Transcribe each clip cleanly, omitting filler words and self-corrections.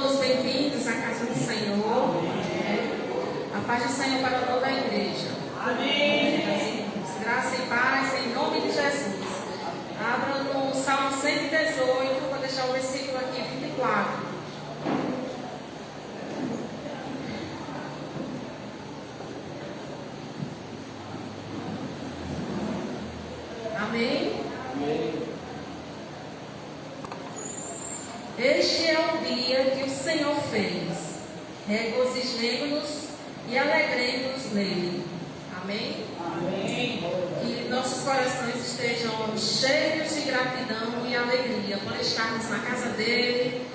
todos bem-vindos à casa do Senhor. A paz do Senhor para toda a igreja. Amém. Graça e paz em nome de Jesus. Abra no Salmo 118, vou deixar o versículo aqui, 24. Amém? Amém. Este é o dia que o Senhor fez. Regozijemo-nos e alegremos-nos nele. Amém? Amém. Que nossos corações estejam cheios de gratidão e alegria por estarmos na casa dele,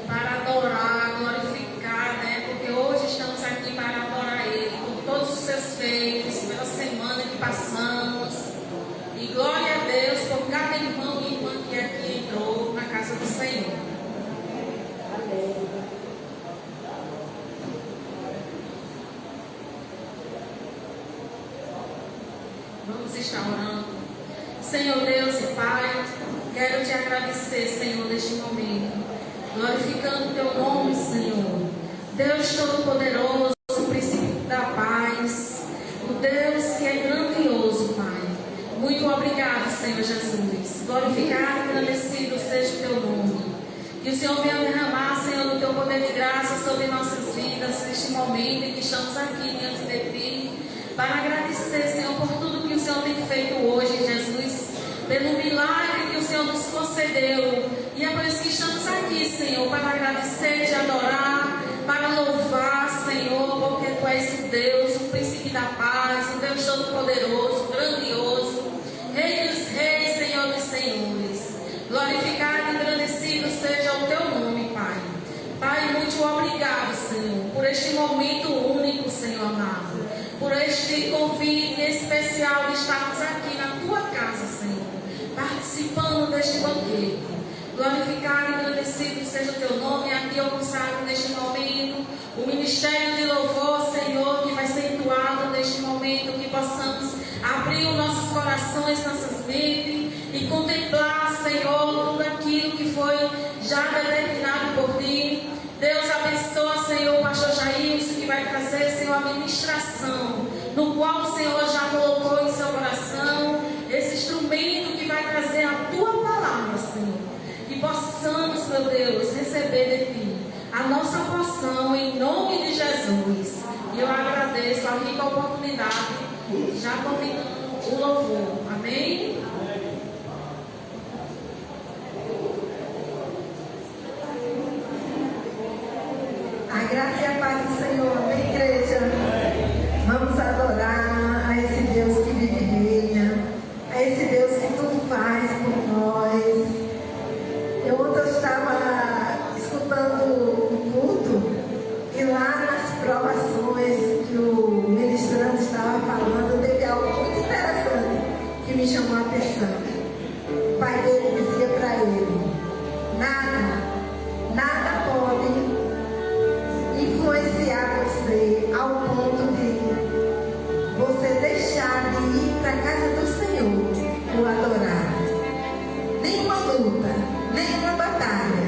para adorar, glorificar, né? Porque hoje estamos aqui para adorar ele, por todos os seus feitos, pela semana que passamos. E glória a Deus por cada irmão e irmã que aqui entrou na casa do Senhor. Vamos estar orando. Senhor Deus e Pai, quero te agradecer, Senhor, neste momento, glorificando o teu nome, Senhor. Deus Todo-Poderoso, o princípio da paz, o Deus que é grandioso, Pai. Muito obrigado, Senhor Jesus. Glorificado e agradecido seja o teu nome. Que o Senhor venha derramar, Senhor, o teu poder de graça sobre nossas vidas neste momento em que estamos aqui diante de ti, para agradecer, Senhor, por tudo que o Senhor tem feito hoje, Jesus, pelo milagre que o Senhor nos concedeu. E é por isso que estamos aqui, Senhor, para agradecer, te adorar, para louvar, Senhor, porque tu és o Deus, o príncipe da paz, o Deus todo-poderoso, grandioso, Rei dos reis, Senhor dos senhores. Glorificado e agradecido seja o teu nome, Pai. Pai, muito obrigado, Senhor, por este momento único, Senhor amado, por este convite especial de estarmos aqui na tua casa, Senhor, participando deste banquete. Glorificado e agradecido seja o teu nome. Aqui eu consagro neste momento o ministério de louvor, Senhor, que vai ser entoado neste momento, que possamos abrir os nossos corações, nossas mentes e contemplar, Senhor, tudo aquilo que foi já determinado por ti. Deus abençoa, Senhor, o pastor Jailson, que vai trazer, Senhor, a ministração, no qual o Senhor já colocou em seu coração esse instrumento que vai trazer a tua palavra, Senhor. Que possamos, meu Deus, receber de ti a nossa porção em nome de Jesus. E eu agradeço a rica oportunidade, já convidando o louvor. Amém? A graça e a paz do Senhor, amém, igreja? Vamos adorar a esse Deus que vive e reina, a esse Deus que tudo faz por nós. Ontem eu estava escutando o culto e lá nas provações que o ministrante estava falando, teve algo muito interessante que me chamou a atenção. O pai dele dizia para ele: nada pode influenciar você ao ponto de você deixar de ir para a casa do Senhor por adorar. Nenhuma luta, nenhuma batalha,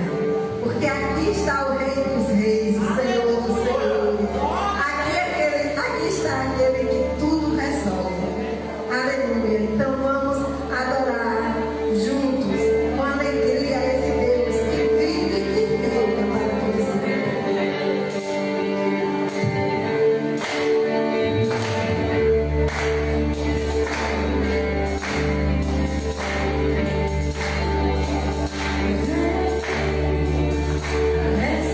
porque aqui está o Rei dos Reis, o Senhor dos Senhores. Aqui está aquele que tudo resolve. Aleluia. Então vamos adorar juntos, com alegria, esse Deus que vive e reina para todos sempre. Let's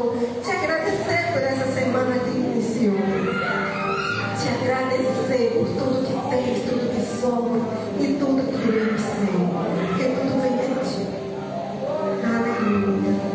Senhor, te agradecer por essa semana que iniciou. Te agradecer por tudo que tens, tudo que somos e tudo que iremos ser. Porque tudo vem de ti. Aleluia.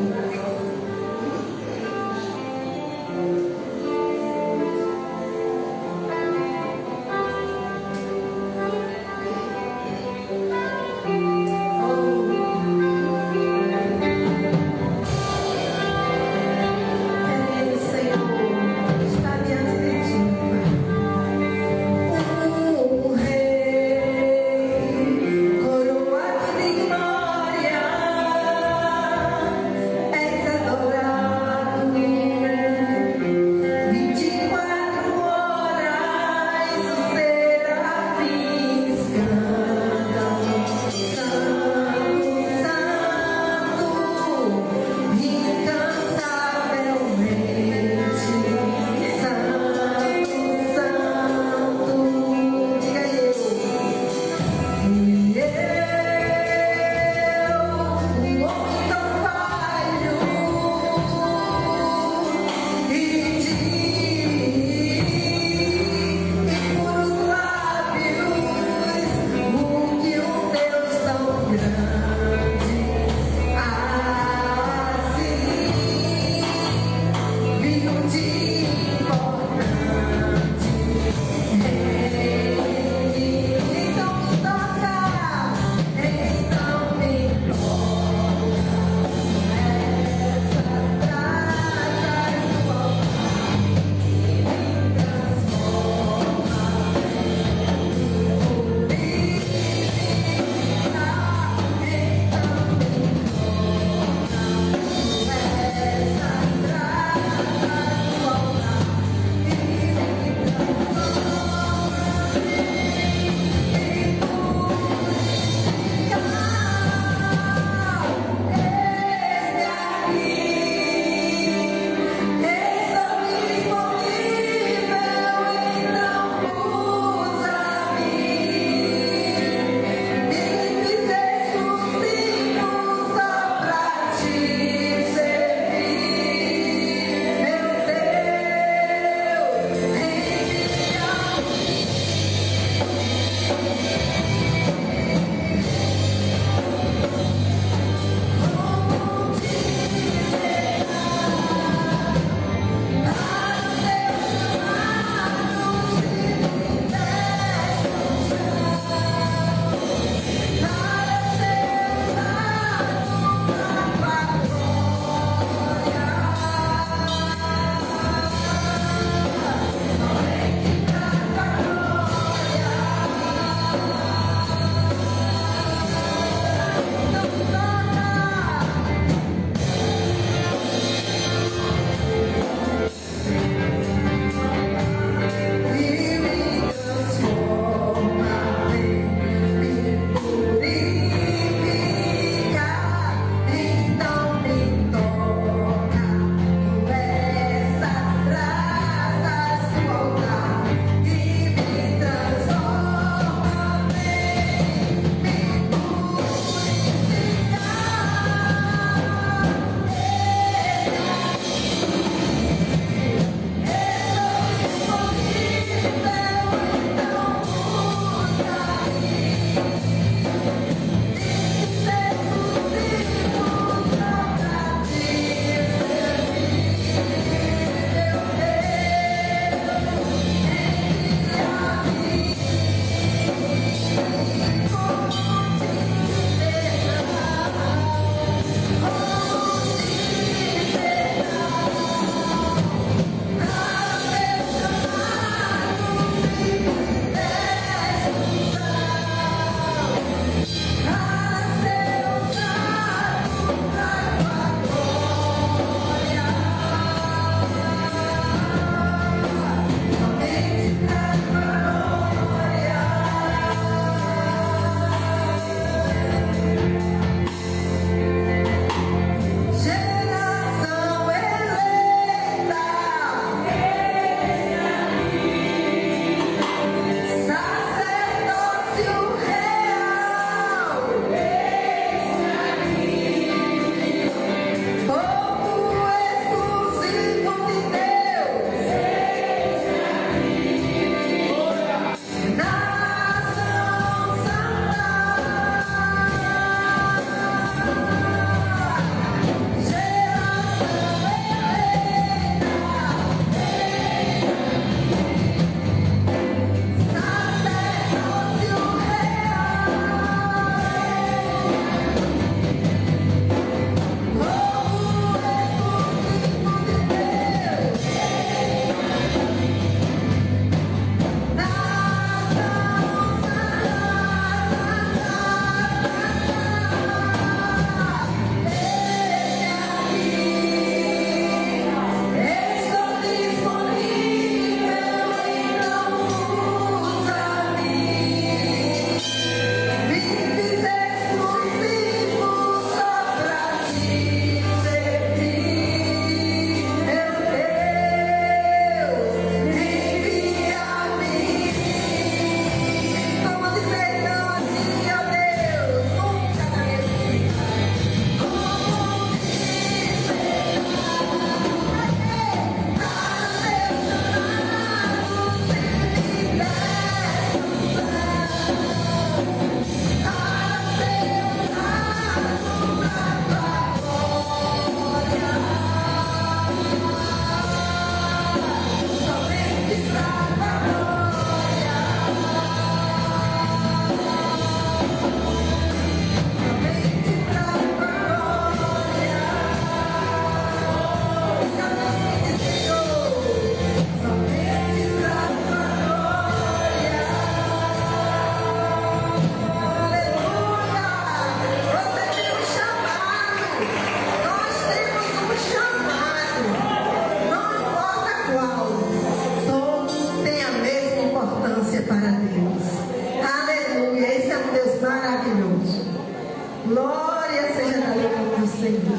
Senhor.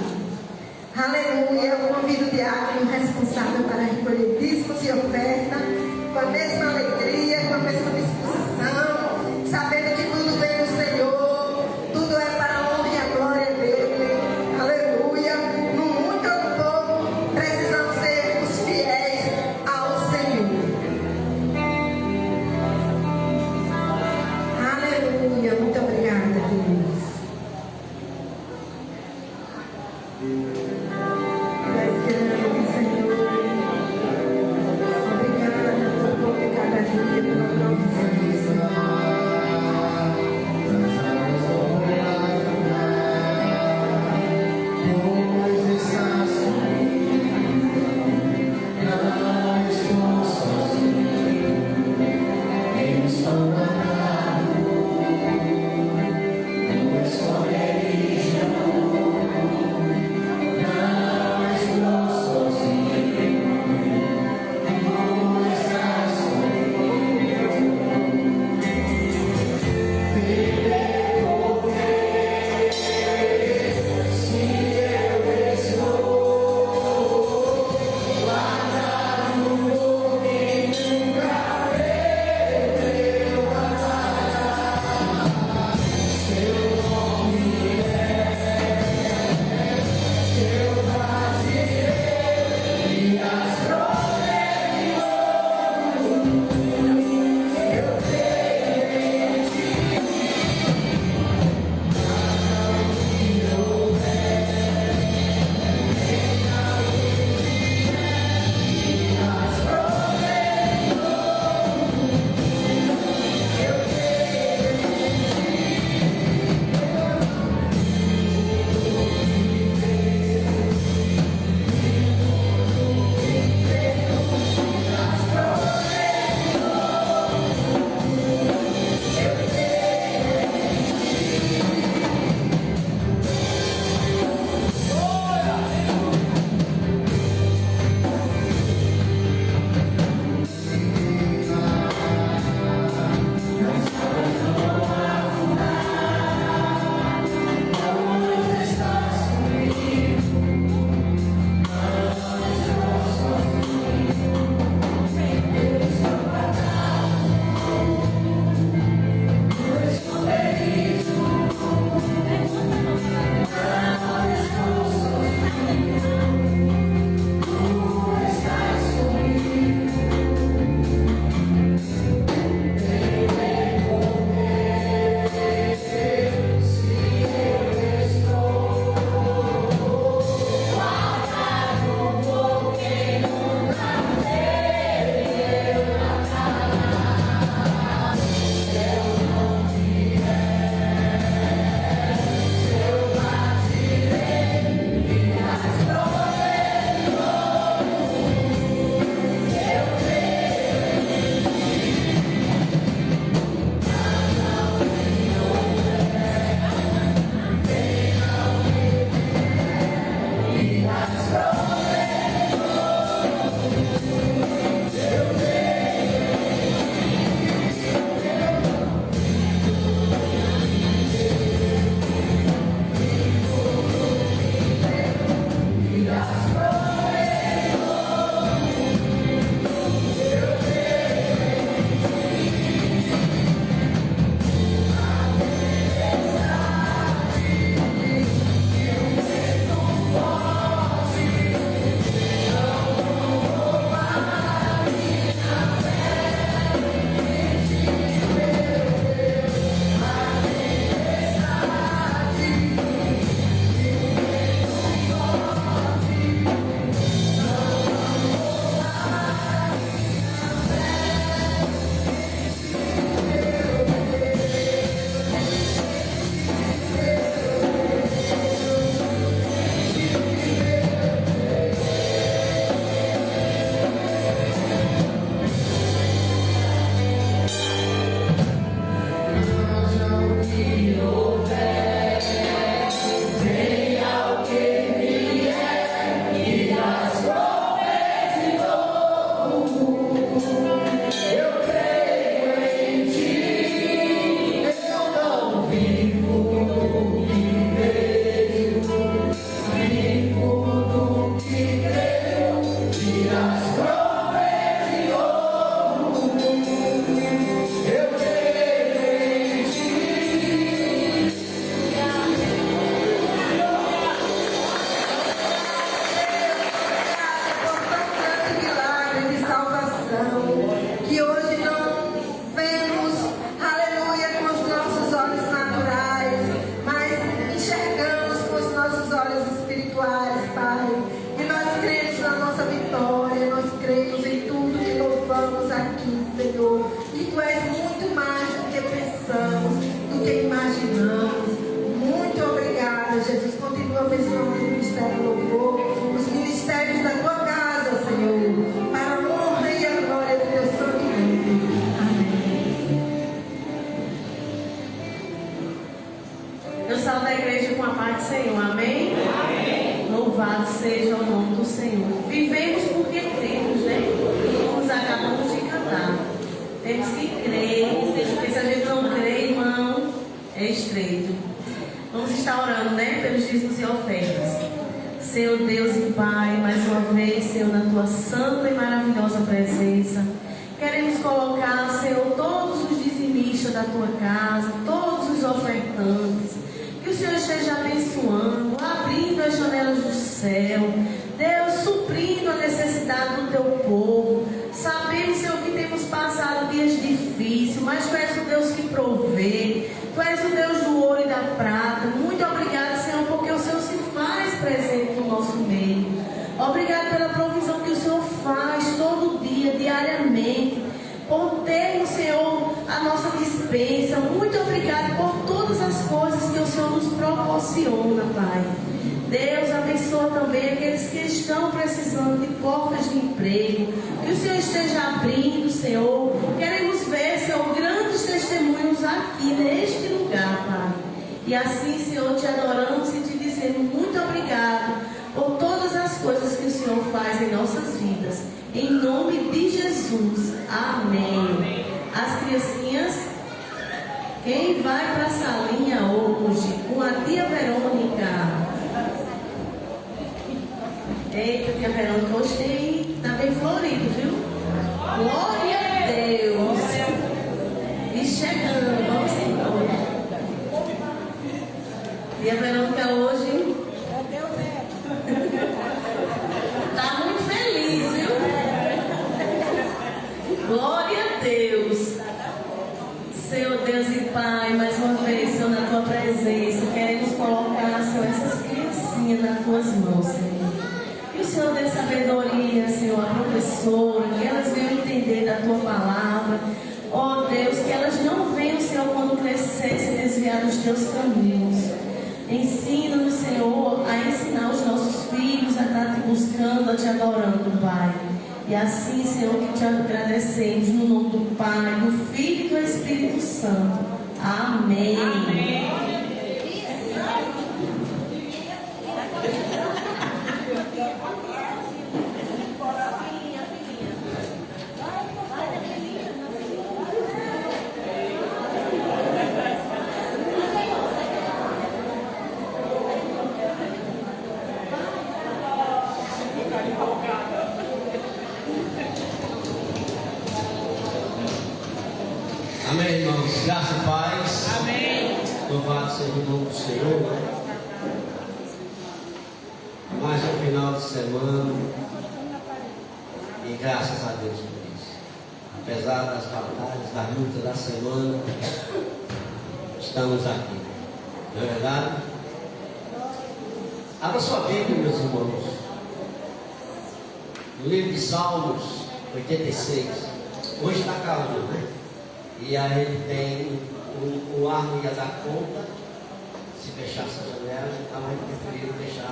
Aleluia. Eu convido o diácono responsável para recolher dízimos e oferta com a mesma alegria, com a mesma disposição, sabendo que tudo vem do Senhor, tudo é para a honra e a glória dele. Aleluia. No muito ou no pouco, precisamos ser os fiéis ao Senhor. Aleluia. Muito obrigada, Deus. Escolheres não nossa vitória. Nós cremos em tudo que louvamos aqui, Senhor. E Tu és muito mais do que pensamos, do que imaginamos. Muito obrigada, Jesus. Continua abençoando o Ministério Louvor, os ministérios da Tua casa, Senhor, para a honra e a glória do Teu santo nome. Amém. Eu saúdo a igreja com a paz do Senhor. Amém? Amém. Louvado seja o nome do Senhor. Vivemos porque cremos, né? Nós acabamos de cantar. Temos que crer. Porque se a gente não crê, irmão, é estreito. Vamos estar orando, né? Pelos dízimos e ofertas. Senhor Deus e Pai, mais uma vez, Senhor, na Tua santa e maravilhosa presença. Queremos colocar, Senhor, todos os dizimistas da Tua casa, todos os ofertantes. Que o Senhor esteja abençoando, abrindo as janelas do céu. Deus, suprindo a necessidade do Teu povo. Sabemos, Senhor, que temos passado dias difíceis, mas Tu és o Deus que provê. Tu és o Deus do ouro e da prata. Muito obrigado, Senhor, porque o Senhor se faz presente no nosso meio. Obrigado pela provisão que o Senhor faz todo dia, diariamente, por termos, Senhor, a nossa dispensa. Muito obrigado por todas as coisas que o Senhor nos proporciona, Pai. Deus, abençoa também aqueles que estão precisando de portas de emprego. Que o Senhor esteja abrindo, Senhor. Queremos ver, Senhor, grandes testemunhos aqui neste lugar, Pai. E assim, Senhor, te adoramos e te dizemos muito obrigado por todas as coisas que o Senhor faz em nossas vidas. Em nome de Jesus. Amém. As criancinhas, quem vai para a salinha hoje com a tia Verônica? Eita, tia Verônica, hoje está bem florido, viu? Glória a Deus. E chegando, vamos embora. Tia Verônica hoje está muito feliz, viu? Glória a Deus. Senhor Deus e Pai, mais uma vez, Senhor, na Tua presença, queremos colocar, Senhor, essas criancinhas nas Tuas mãos, Senhor. Que o Senhor dê sabedoria, Senhor, a professora, que elas venham entender da Tua palavra. Ó Deus, que elas não venham, Senhor, quando crescer, se desviar dos Teus caminhos. Ensina-nos, Senhor, a ensinar os nossos filhos a estar Te buscando, a Te adorando, Pai. E assim, Senhor, que Te agradecemos no nome do Pai, do Filho e do Espírito Santo. Amém. Amém. Amém, irmãos. Graça e paz. Amém. Louvado seja o nome do Senhor. Mais um final de semana. E graças a Deus por isso. Apesar das batalhas, das lutas da semana, estamos aqui. Não é verdade? Abra sua Bíblia, meus irmãos. No livro de Salmos 86. Hoje está calmo, né? E aí ele tem o ar não ia dar conta se fechasse a janela, então a gente preferiu deixar.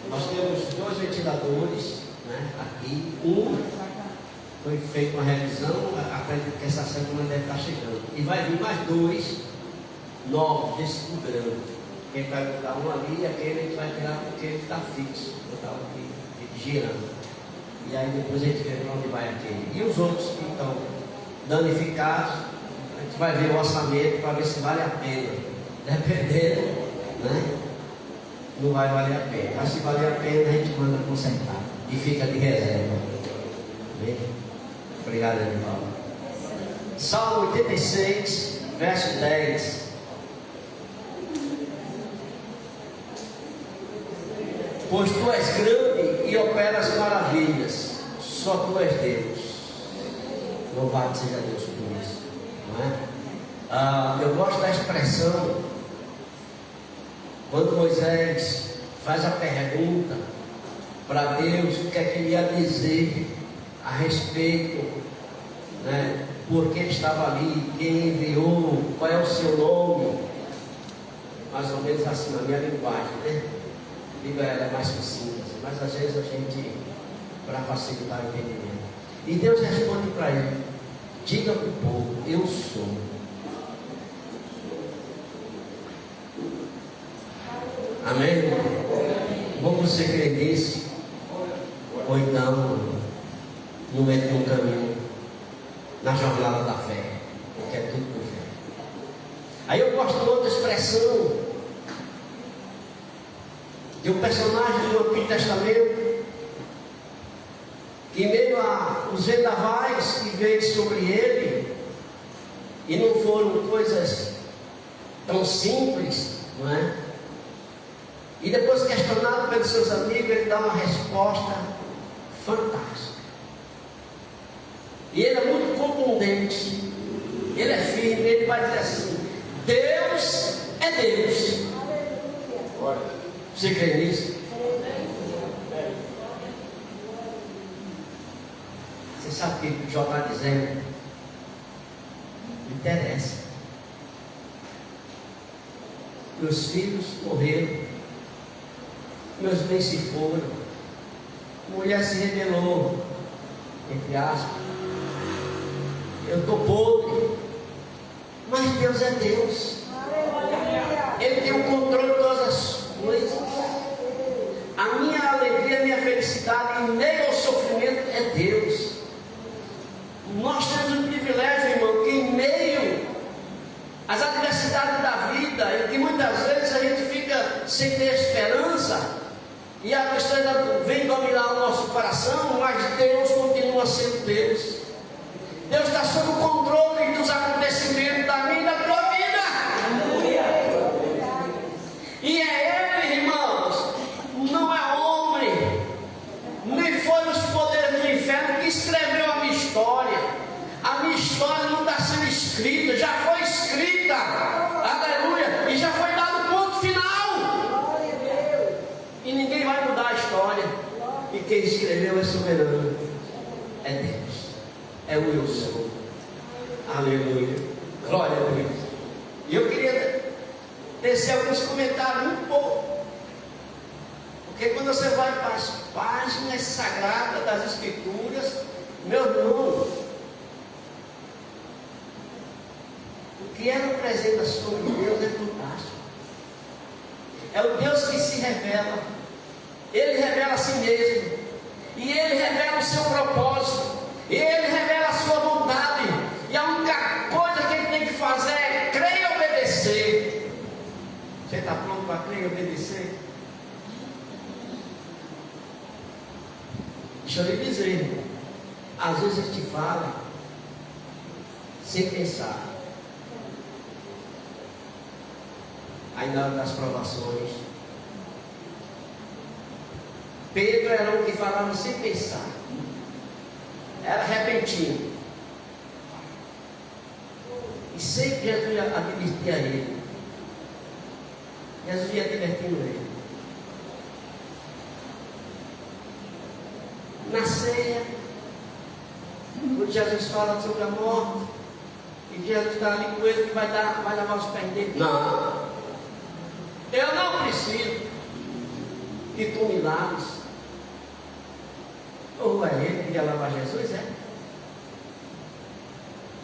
Nós temos 2 ventiladores, né, aqui. Um foi feito uma revisão, acredito que essa semana deve estar chegando. E vai vir mais 2 novos desse grande. Quem vai botar um ali e aquele a gente vai tirar porque ele está fixo, botar aqui girando. E aí depois a gente vê para onde vai aquele. E os outros que estão danificados, a gente vai ver o orçamento para ver se vale a pena. Dependendo, né? Não vai valer a pena. Mas se valer a pena, a gente manda consertar e fica de reserva. Bem? Obrigado, irmão. Salmo 86, verso 10. Pois Tu és grande e operas maravilhas, só Tu és Deus. Louvado seja Deus por isso, não é? Eu gosto da expressão quando Moisés faz a pergunta para Deus o que é que ele ia dizer a respeito, né? Por que estava ali, quem enviou, qual é o seu nome, mais ou menos assim na minha linguagem, né? Diga, ela é mais sucinta, mas às vezes a gente, para facilitar o entendimento. E Deus responde para ele: diga para o povo, eu sou. Amém? Ou você crê nisso, ou então no meio de um caminho, na jornada da fé, porque é tudo por fé. Aí eu gosto de outra expressão de um personagem do Antigo Testamento, que em meio aos vendavais que veio sobre ele, e não foram coisas tão simples, não é? E depois, questionado pelos seus amigos, ele dá uma resposta fantástica. E ele é muito contundente, ele é firme, ele vai dizer assim: Deus é Deus. Você crê nisso? Você sabe o que o Jó está dizendo? Não interessa. Meus filhos morreram, meus bens se foram, mulher se rebelou, entre aspas, eu estou podre, mas Deus é Deus. Ele tem o controle de todas as coisas. A minha alegria, a minha felicidade em meio ao sofrimento é Deus. Nós temos um privilégio, irmão, que em meio às adversidades da vida, em que muitas vezes a gente fica sem ter esperança, e a tristeza vem dominar o nosso coração, mas Deus continua sendo Deus. Deus está sob o controle dos acontecimentos da minha e da tua vida. E é Ele, irmãos, não é homem, nem foi os poderes do inferno que escreveu a minha história. A minha história não está sendo escrita, já foi escrita, aleluia, e já foi dado o ponto final. E ninguém vai mudar a história. E quem escreveu é soberano, é Deus, é o eu sou. Aleluia, glória a Deus. E eu queria tecer alguns comentários um pouco, porque quando você vai para as páginas sagradas das Escrituras, meu irmão, o que ela apresenta sobre Deus é fantástico. É o Deus que se revela. Ele revela a si mesmo, e Ele revela o seu propósito, e Ele revela a sua vontade. E a única coisa que Ele tem que fazer é crer e obedecer. Você está pronto para crer e obedecer? Deixa eu lhe dizer, às vezes a gente fala sem pensar. Aí na hora das provações, Pedro era um que falava sem pensar, era repentino, e sempre Jesus advertia ele. Jesus ia advertindo ele. Na ceia, quando Jesus fala sobre a morte, e Jesus está ali com ele, que vai lavar os pés dele. Não, eu não preciso que tu me laves. Ou é ele que ia lavar Jesus? É.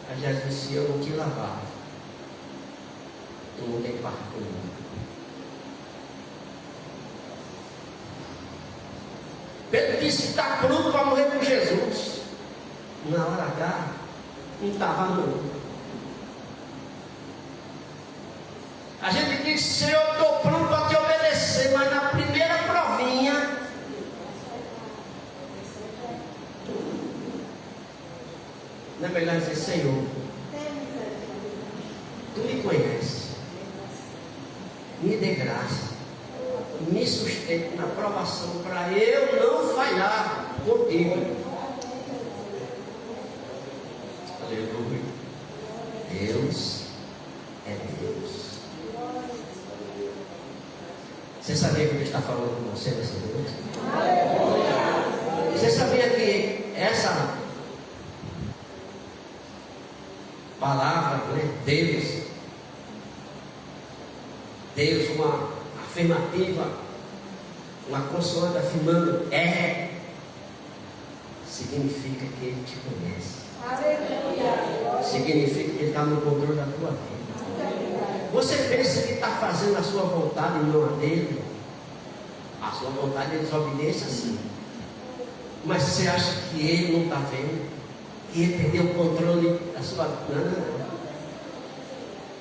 Aí Jesus disse: eu não te lavar, tu não tem parte comigo. Pedro disse que está pronto para morrer por Jesus. Na hora H, não estava não. A gente diz: Senhor, eu estou pronto para te obedecer, mas na primeira provinha, não é melhor dizer: Senhor, tu me conheces, me dê graça, me sustente na provação, para eu não falhar contigo. Aleluia. Deus é Deus. Você sabia saber que Deus está falando com você nessa noite? Você sabia que essa palavra, né? Deus, uma afirmativa, uma consoante afirmando significa que Ele te conhece. Significa que Ele está no controle da tua vida. Você pensa que está fazendo a sua vontade e não a dele? A sua vontade é desobediência, sim. Mas você acha que Ele não está vendo? Que Ele perdeu o controle da sua vida? Não.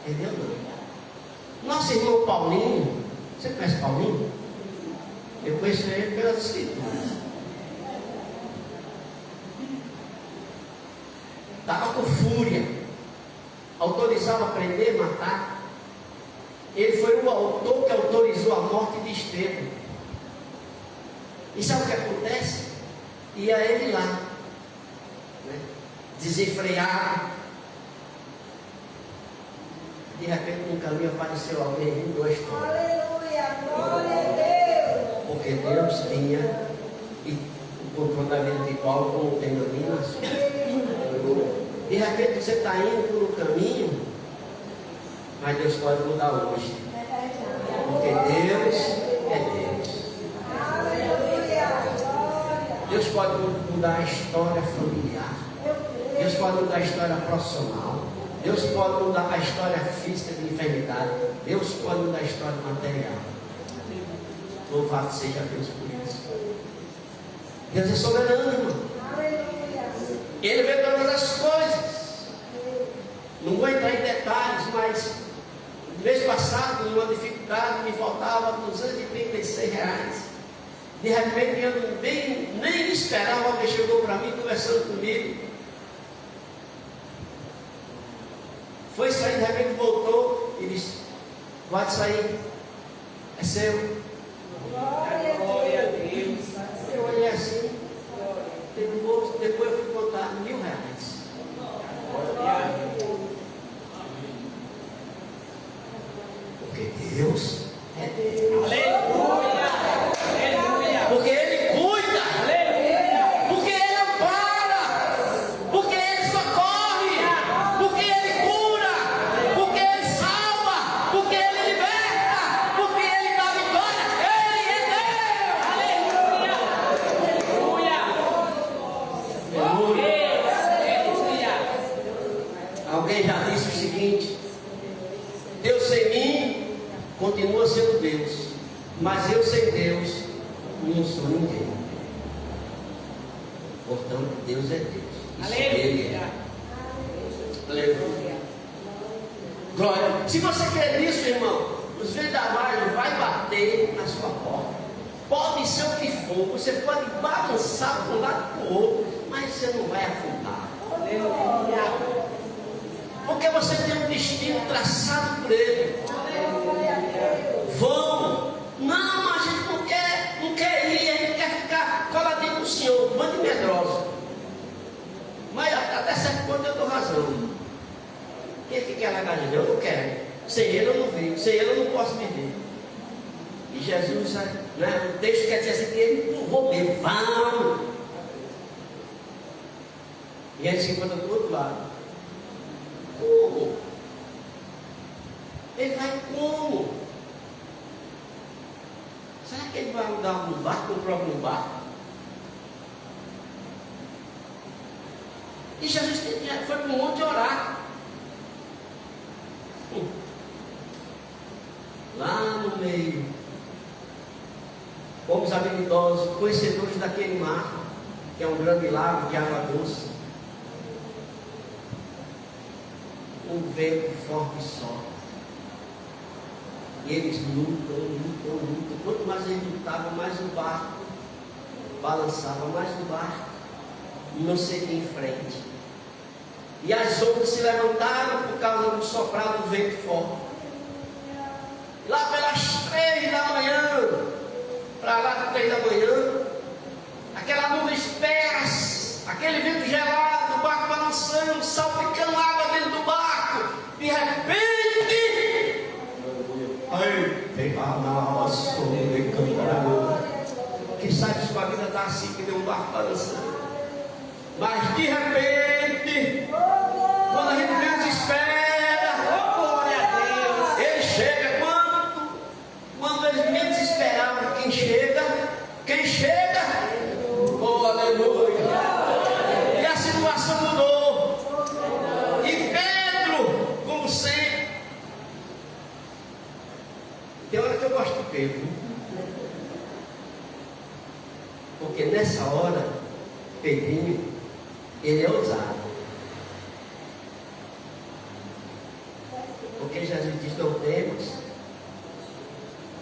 Entendeu? Não. Nosso irmão Paulinho, você conhece Paulinho? Eu conheço ele pelas escrituras. Estava com fúria, autorizava prender, matar. Ele foi o autor que autorizou a morte de Estevão. E sabe o que acontece? Ia ele lá, né? Desenfreado. De repente no caminho apareceu alguém e mudou a história. Aleluia, glória a Deus. Porque Deus tinha o controle da vida de Paulo como tem na minha na sua. De repente você está indo por um caminho, mas Deus pode mudar hoje. Porque Deus é Deus. Deus pode mudar a história familiar. Deus pode mudar a história profissional. Deus pode mudar a história física de enfermidade. Deus pode mudar a história material. Louvado seja Deus por isso. Deus é soberano, irmão. Ele vê todas as coisas. Não vou entrar em detalhes, mas no mês passado, numa dificuldade, me faltava R$236. De repente, eu nem esperava, alguém chegou para mim conversando comigo. Foi sair, de repente voltou e disse: pode sair, é seu. Glória a Deus. Eu olhei assim, depois eu fui contar R$1.000. Porque Deus é Deus. Aleluia. Porque Ele cuida. Porque Ele ampara. Porque Ele socorre. Porque Ele cura. Porque Ele salva. Porque Ele liberta. Porque Ele dá vitória. Ele é Deus. Aleluia. Alguém já disse o seguinte: Deus sem mim continua sendo Deus, mas eu sem Deus não sou ninguém. Portanto, Deus é Deus. Isso Ele é. Aleluia. Glória. Se você quer nisso, irmão, os vendavais vai bater na sua porta. Pode ser o que for. Você pode balançar para um lado para o outro, mas você não vai afundar. Aleluia. Porque você tem um destino traçado por Ele. Vão. Não, a gente não quer ir, a gente quer ficar coladinho com o Senhor, um bando de medroso. Mas até certo ponto eu dou razão. Quem é que quer largar de Deus? Eu não quero. Sem Ele eu não vivo, sem Ele eu não posso viver. E Jesus, né, o texto quer dizer assim, que Ele empurrou mesmo, vamos. E Ele se encontra do outro lado. Como? Ele vai como? Será que ele vai andar no barco, no próprio barco? E Jesus foi para um monte orar. Lá no meio, homens habilidosos, conhecedores daquele mar, que é um grande lago de água doce. Um vento forte sopra. E eles lutam. Quanto mais eles lutavam, mais o barco balançava, mais o barco não seguia em frente. E as ondas se levantaram por causa do soprar do vento forte. Lá pelas 3 da manhã, para lá das 3 da manhã, aquela nuvem espessa, aquele vento gelado, o barco balançando, salpicando água dentro do barco. De repente, ai, tem a nossa sabe se sua vida está assim, que deu um barco balançando. Mas de repente, quando a gente menos espera, ele chega. Quando eles menos esperavam, quem chega, oh aleluia, e a situação mudou. E Pedro, como sempre, tem hora que eu gosto de Pedro, porque nessa hora, Pedrinho, ele é ousado. Porque Jesus diz: não temos,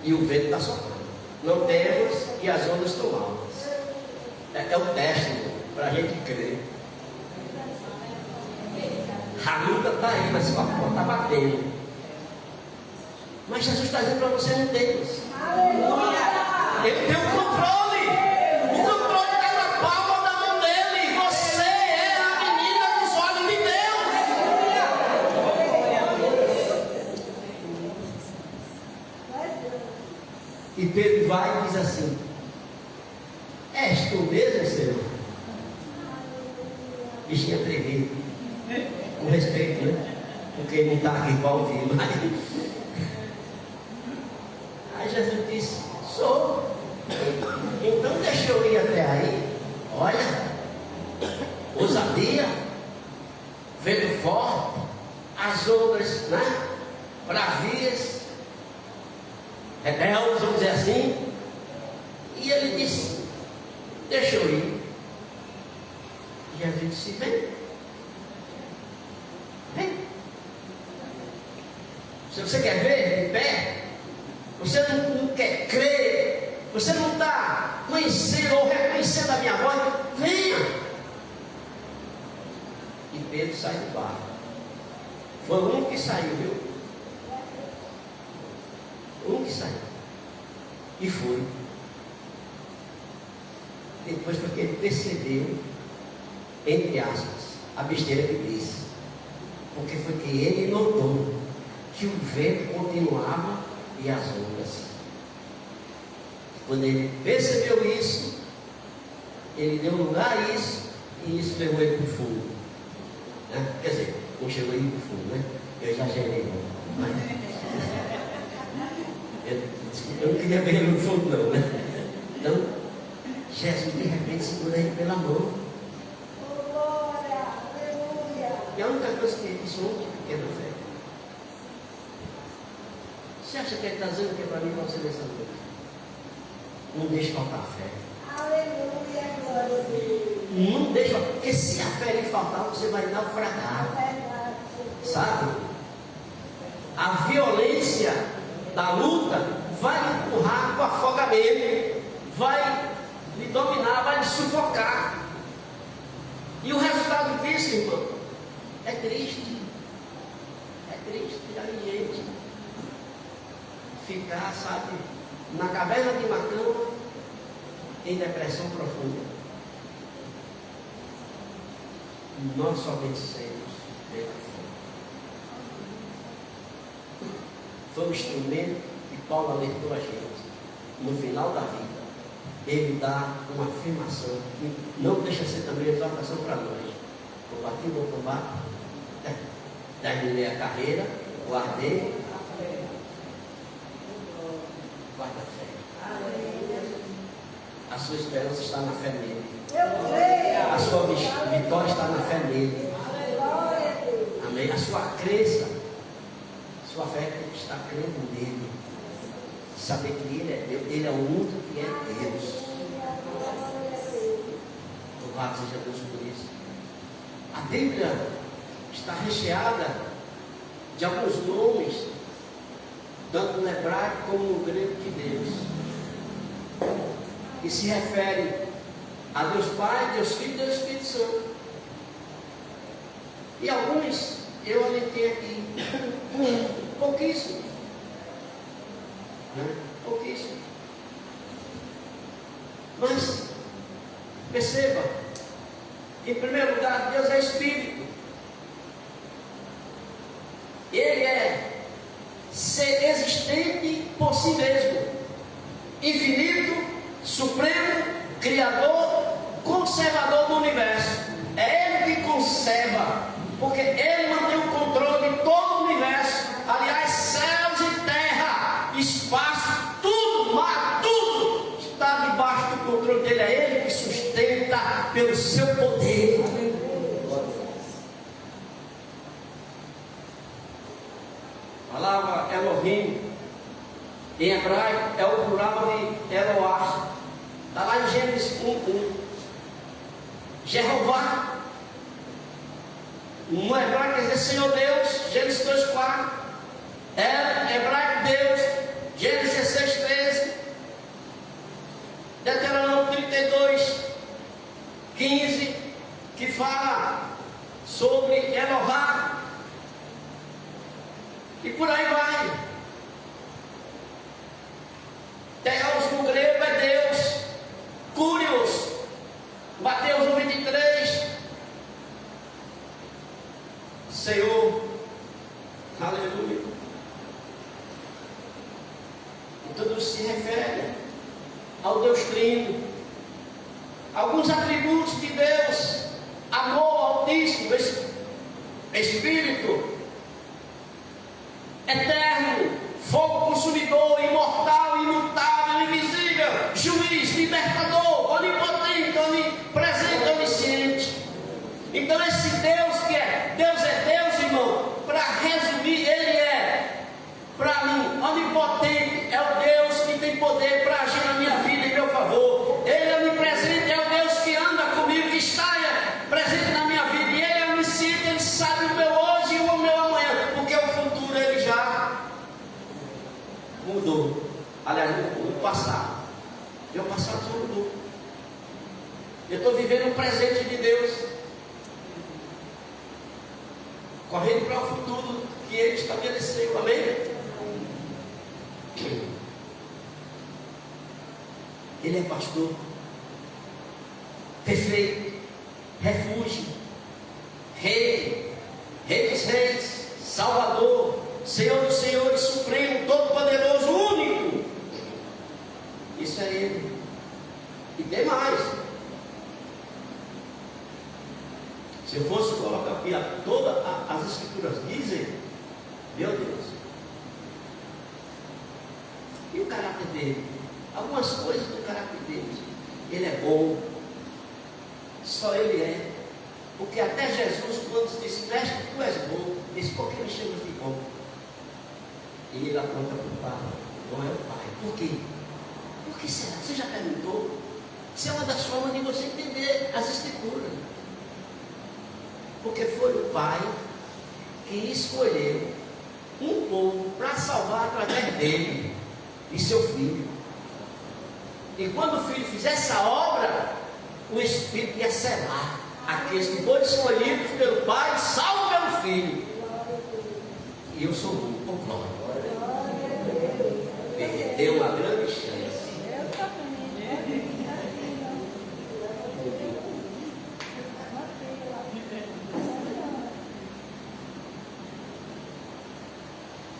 e o vento está soprando. Não temos, e as ondas estão altas. É o teste para a gente crer. A luta está aí, mas a porta está batendo. Mas Jesus está dizendo para você: não temos. Ele tem o controle. O controle está na palma da mão dele. Você é a menina dos olhos de Deus. E Pedro vai e diz assim: és tu mesmo, Senhor? Bichinho atrevido. Com respeito, né? Porque ele não está aqui para ouvir, mas... Aí Jesus disse: sou. Então deixa eu ir até aí. Olha, ousadia, vento forte, as ondas, né? Bravias, rebeldes, vamos dizer assim. E ele disse: deixa eu ir. E Jesus disse: vem. Vem. Se você quer ver de pé, você não quer crer, você não está conhecendo ou reconhecendo a minha voz, venha. E Pedro sai do barco. Foi o único que saiu, viu? O único que saiu. E foi. Depois foi que ele percebeu, entre aspas, a besteira que disse. Porque foi que ele notou que o vento continuava e as ondas. Quando ele percebeu isso, ele deu lugar a isso, e isso levou ele para o fundo. Né? Quer dizer, não chegou ele para o fundo, né? Eu exagerei, mas eu não queria ver ele no fundo, não, né? Então, Jesus de repente segura ele pela mão. E a única coisa que ele disse: onde pequena fé? Você acha que ele está dizendo que é para mim e para você nessa noite? Não deixe faltar a fé. Aleluia, glória a Deus. Não deixe faltar, porque se a fé lhe faltar, você vai naufragar. Sabe? A violência da luta vai lhe empurrar para o afogamento, vai lhe dominar, vai lhe sufocar. E o resultado disso, irmão, é triste. É triste a gente ficar, sabe, na caverna de uma cama, em depressão profunda. Nós só vencemos pela fé. Foi um instrumento que Paulo alertou a gente. No final da vida, ele dá uma afirmação que não deixa de ser também exaltação para nós. Combati o bom combate, terminei a carreira, guardei, guarda a fé. A sua esperança está na fé nele. A sua vitória está na fé nele. Amém. A sua crença, sua fé está crendo nele. Saber que ele é Deus, ele é o único que é Deus. Louvado seja Deus por isso. A Bíblia está recheada de alguns nomes, tanto no hebraico como no grego, de Deus, e se refere a Deus Pai, Deus Filho e Deus Espírito Santo. E alguns eu anotei aqui, pouquíssimos, né? Pouquíssimos. Mas perceba, em primeiro lugar, Deus é Espírito. Ele é ser existente por si mesmo, infinito, supremo Criador, conservador do universo. É Ele que conserva, porque Ele mantém o controle de todo o universo. Aliás, céus e terra, espaço, tudo, mar, tudo está debaixo do controle dele. É Ele que sustenta pelo seu poder. A palavra Elohim em hebraico é o plural de Eloah. Está lá em Gênesis 1:1. Jeová. No hebraico quer dizer Senhor Deus. Gênesis 2:4. Hebraico Deus. Gênesis 16:13. Deuteronômio 32:15, que fala sobre Elohá. E por aí vai. Theos no grego é Deus. Curios. Mateus 1:23. Senhor. Aleluia. E tudo se refere ao Deus Trino. Alguns atributos de Deus: amor altíssimo, Espírito eterno, fogo consumidor, imortal, imutável, invisível, juiz, libertador, onipotente, onipresente, onisciente. Então esse Deus que é Deus, irmão, para resumir, Ele é, para mim, onipotente, é o Deus que tem poder para agir na minha vida em meu favor. Ele é onipresente, é o Deus que anda comigo, que está presente na minha vida. E Ele é onisciente, Ele sabe o meu hoje e o meu amanhã, porque o futuro Ele já mudou. Aliás, o passado. Meu passado já mudou. Eu estou vivendo o presente de Deus, correndo para o futuro que Ele estabeleceu. Amém? Ele é pastor perfeito, refúgio, rei dos reis, salvador, Senhor dos senhores, supremo, todo-poderoso, único. Isso é Ele. E tem mais. Se eu fosse colocar aqui todas as escrituras dizem, meu Deus. E o caráter dele? Algumas coisas do caráter dele. Ele é bom. Só Ele é. Porque até Jesus, quando disse, mestre, tu és bom, disse, por que me chamas de bom? E ele aponta para o Pai. Não é o Pai. Por quê? Por que será? Você já perguntou? Isso é uma das formas de você entender as escrituras. Porque foi o Pai que escolheu um povo para salvar através dele e seu filho. E quando o filho fizesse a obra, o Espírito ia selar aqueles que foram escolhidos pelo Pai, salvo pelo Filho. E eu sou muito por glória. Perdeu uma grande chance.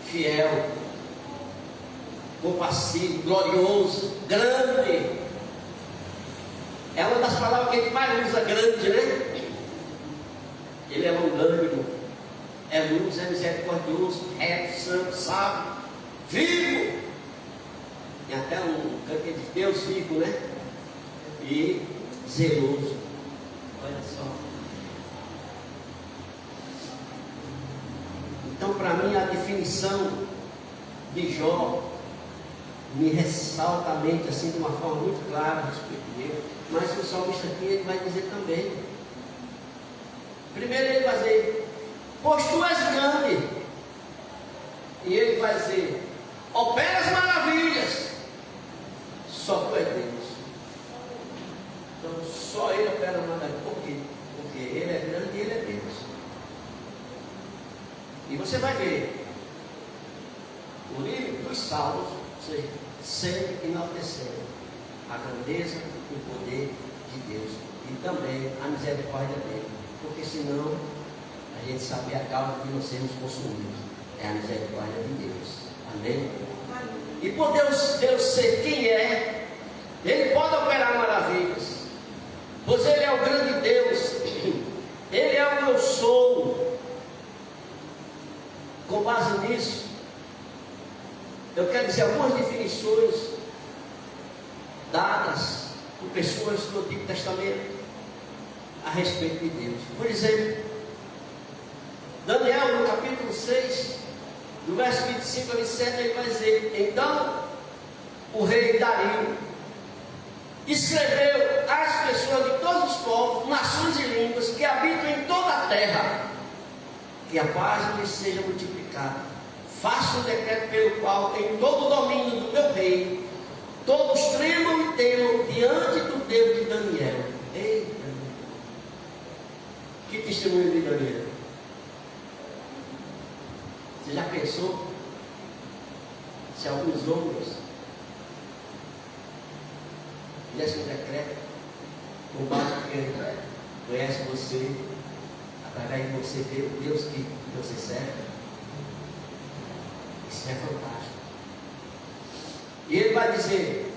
Fiel, compassivo, glorioso, grande. É uma das palavras que a gente mais usa, grande, né? Ele é longânimo, é luz, é misericordioso, reto, santo, sábio, vivo. Tem até um canto de Deus vivo, né? E zeloso. Olha só. Então, para mim, a definição de Jó me ressalta a mente assim de uma forma muito clara a respeito dele. Mas o salmista aqui ele vai dizer também. Primeiro ele vai dizer, pois tu és grande. E ele vai dizer, operas maravilhas. Só tu és Deus. Então só Ele opera maravilhas. Por quê? Porque Ele é grande e Ele é Deus. E você vai ver o livro dos Salmos sempre enaltecendo a grandeza e o poder de Deus e também a misericórdia dele, porque senão a gente sabe a causa de nós sermos consumidos é a misericórdia de Deus. Amém? E por Deus ser quem é, Ele pode operar maravilhas. pois Ele é o grande Deus, Ele é o eu sou. Com base nisso, eu quero dizer algumas definições dadas por pessoas do Antigo Testamento a respeito de Deus. Por exemplo, Daniel, no capítulo 6, do verso 25 a 27, ele vai dizer: então o rei Dario escreveu às pessoas de todos os povos, nações e línguas que habitam em toda a terra, que a paz lhes seja multiplicada. Faça um decreto pelo qual, em todo o domínio do meu rei, todos tremam e temam diante do Deus de Daniel. Eita! Que testemunho de Daniel! Você já pensou se alguns homens fizessem um decreto com base em quem conhece você, através de você ver o Deus que você serve? Isso é fantástico. E ele vai dizer,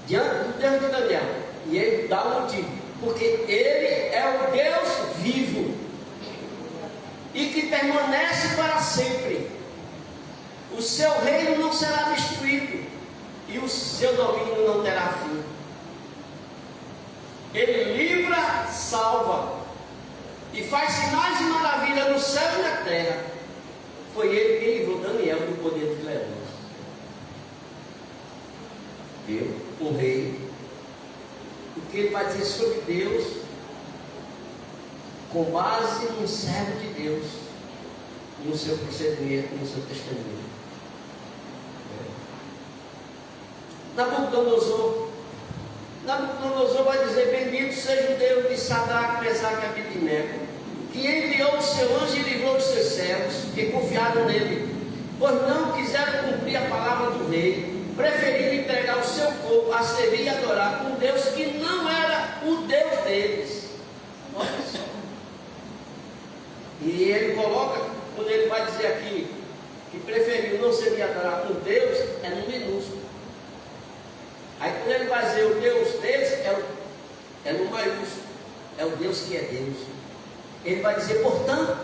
diante do Deus de Daniel, e ele dá um motivo, porque ele é o Deus vivo e que permanece para sempre. O seu reino não será destruído e o seu domínio não terá fim. Ele livra, salva e faz sinais de maravilha no céu e na terra. Foi ele que livrou Daniel do poder dos leões. Viu? O rei. O que ele vai dizer sobre Deus, com base no servo de Deus, no seu procedimento, no seu testemunho. Nabucodonosor vai dizer: bendito seja o Deus de Sadraque, Mesaque e Abednego, que enviou o seu anjo e livrou os seus servos que confiaram nele, pois não quiseram cumprir a palavra do rei, preferiram entregar o seu corpo a servir e adorar um Deus que não era o Deus deles. Olha só. E ele coloca, quando ele vai dizer aqui que preferiu não servir e adorar um Deus, é no minúsculo. Aí quando ele vai dizer o Deus deles, é no maiúsculo. É o Deus que é Deus. Ele vai dizer, portanto,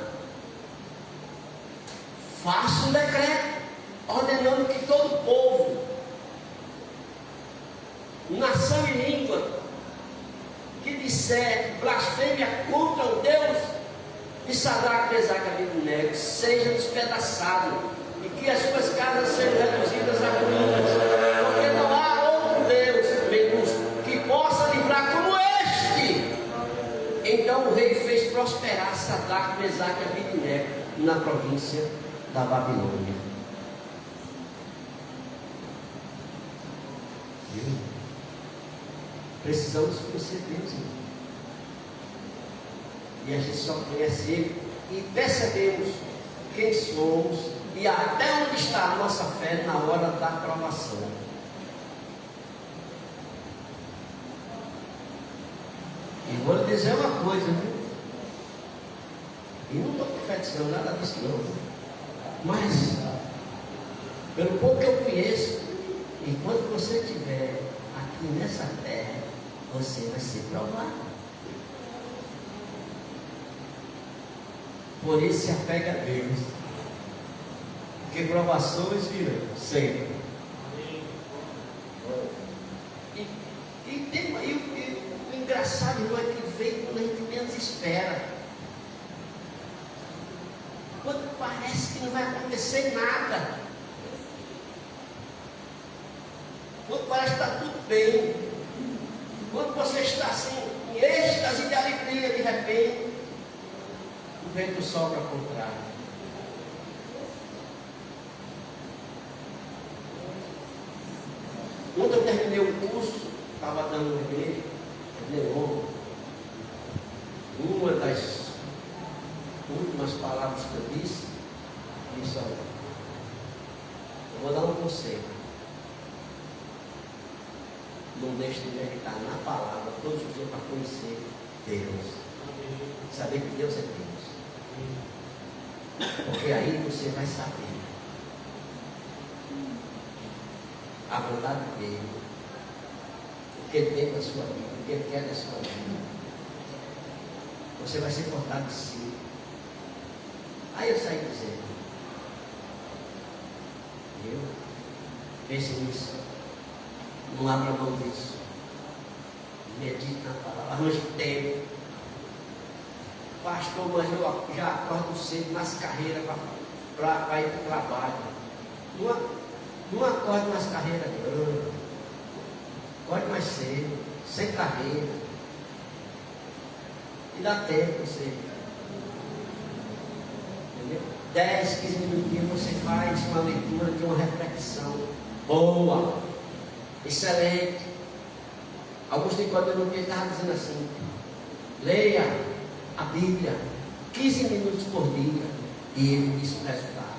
faça um decreto ordenando que todo povo, nação e língua, que disser blasfêmia contra o Deus de Sadraque, Mesaque e Abednego, seja despedaçado e que as suas casas sejam reduzidas a ruínas, porque não há outro Deus que possa livrar como este. Então o rei fez prosperar Sadraque, Mesaque e Abednego na província da Babilônia. Precisamos conhecer Deus, irmão. E a gente só conhece Ele e percebemos quem somos e até onde está a nossa fé na hora da provação. E vou lhe dizer uma coisa, viu? E não estou profetizando nada disso não, mas pelo pouco que eu conheço, enquanto você estiver aqui nessa terra, você vai ser provado. Por isso se apega a Deus, porque provações virão sempre. E o engraçado, irmão, é que vem quando a gente menos espera, quando parece que não vai acontecer nada, quando parece que está tudo bem, quando você está assim em êxtase de alegria, de repente o vento sopra ao contrário. Quando eu terminei o curso, estava dando uma igreja, Leon, uma das últimas palavras que eu disse, olha, eu vou dar um conselho. Não deixe de meditar na palavra todos os dias para conhecer Deus. Saber que Deus é Deus. Porque aí você vai saber a vontade dele, o o que Ele tem para a sua vida, o que Ele quer da sua vida. Você vai ser fortalecido. Aí eu saí dizendo, pense nisso, não abra mão disso, medite na palavra, arranje tempo. Pastor, mas eu já acordo cedo nas carreiras para ir para o trabalho. Não acorde nas carreiras grandes, acorde mais cedo, sem carreira, e dá tempo você. 10, 15 minutinhos você faz uma leitura de uma reflexão boa, excelente. Augusto Nicodemo estava dizendo assim: leia a Bíblia 15 minutos por dia, e ele disse o resultado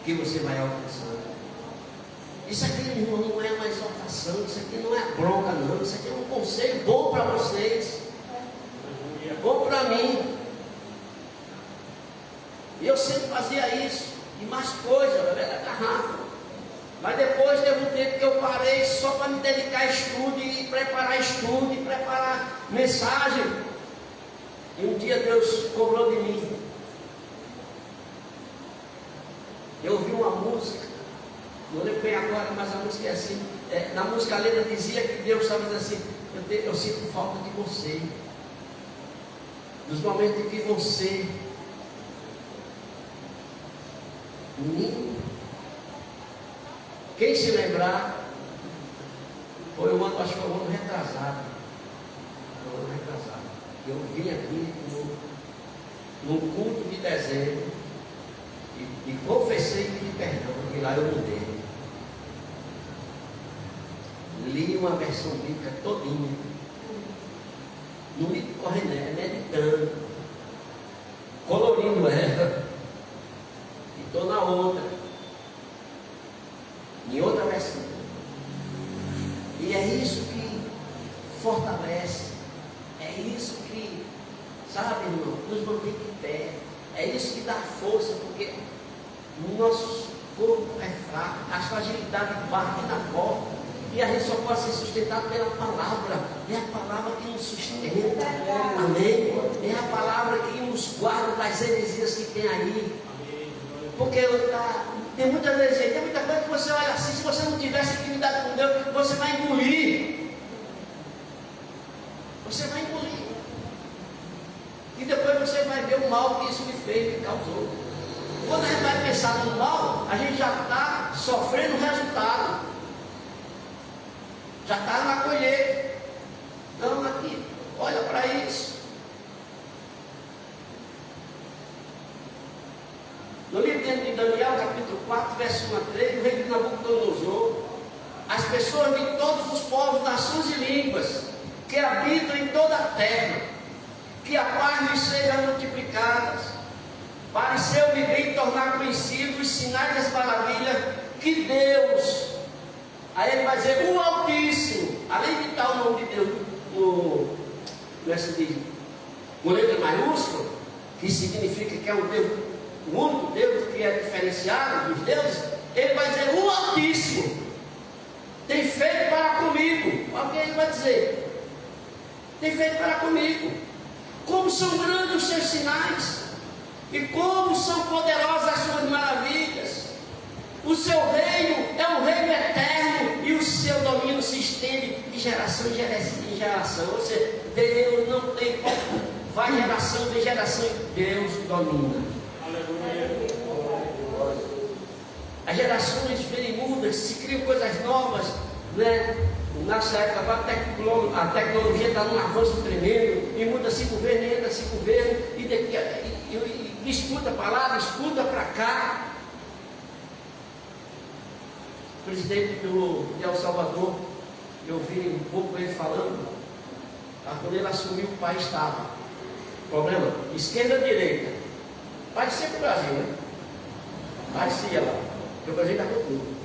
que você vai alcançando. Isso aqui, irmão, não é uma exortação, isso aqui não é bronca, não. Isso aqui é um conselho bom para vocês, bom para mim. E eu sempre fazia isso, e mais coisas, eu era garrafa. Mas depois teve um tempo que eu parei só para me dedicar a estudo, e preparar mensagem. E um dia Deus cobrou de mim. Eu ouvi uma música, não lembro bem agora, mas a música é assim. Na música a letra dizia que Deus estava dizendo assim: eu sinto falta de você. Nos momentos em que você, menino, quem se lembrar, foi o ano, acho que foi o ano retrasado. Eu vim aqui no culto de dezembro e confessei e pedi perdão, e lá eu mudei. Li uma versão bíblica todinha. Não li correndo, meditando, colorindo ela. E estou na outra. Em outra versão. E é isso que fortalece. É isso que, sabe, irmão, nos mantém de pé. É isso que dá força, porque o nosso corpo é fraco, as fragilidades batem na porta, e a gente só pode ser sustentado pela palavra. É a palavra que nos sustenta. Amém? É a palavra que nos guarda das heresias que tem aí. Porque tem muita heresia, tem muita coisa que você olha assim, se você não tivesse intimidade com Deus, você vai engolir. Você vai engolir. E depois você vai ver o mal que isso me fez, me causou. Quando a gente vai pensar no mal, a gente já está sofrendo o resultado. Já está na colheita. Então aqui, olha para isso. No livro de Daniel, capítulo 4, verso 1 a 3, o rei de Nabucodonosor, as pessoas de todos os povos, nações e línguas que habitam em toda a terra, que a paz lhes seja multiplicada, pareceu-me bem tornar conhecidos os sinais das maravilhas que Deus, aí ele vai dizer, o Altíssimo, além de estar o nome de Deus com letra maiúscula, que significa que é um Deus, o único Deus que é diferenciado dos deuses, ele vai dizer, o Altíssimo tem feito para comigo. Alguém ele vai dizer, tem feito para comigo. Como são grandes os seus sinais, e como são poderosas as suas maravilhas. O seu reino é um reino eterno, e o seu domínio se estende de geração em geração. Ou seja, Deus não tem como, vai geração de geração, Deus domina. As gerações vêm mudas, se criam coisas novas, né? Nessa época a tecnologia está num avanço tremendo, e muda-se governo, entra-se governo, e escuta a palavra, escuta para cá. O presidente de El Salvador, eu vi um pouco ele falando, quando ele assumiu, o país estava. Problema, esquerda ou direita? Parecia com o Brasil, né? Parecia lá, porque o Brasil está com tudo.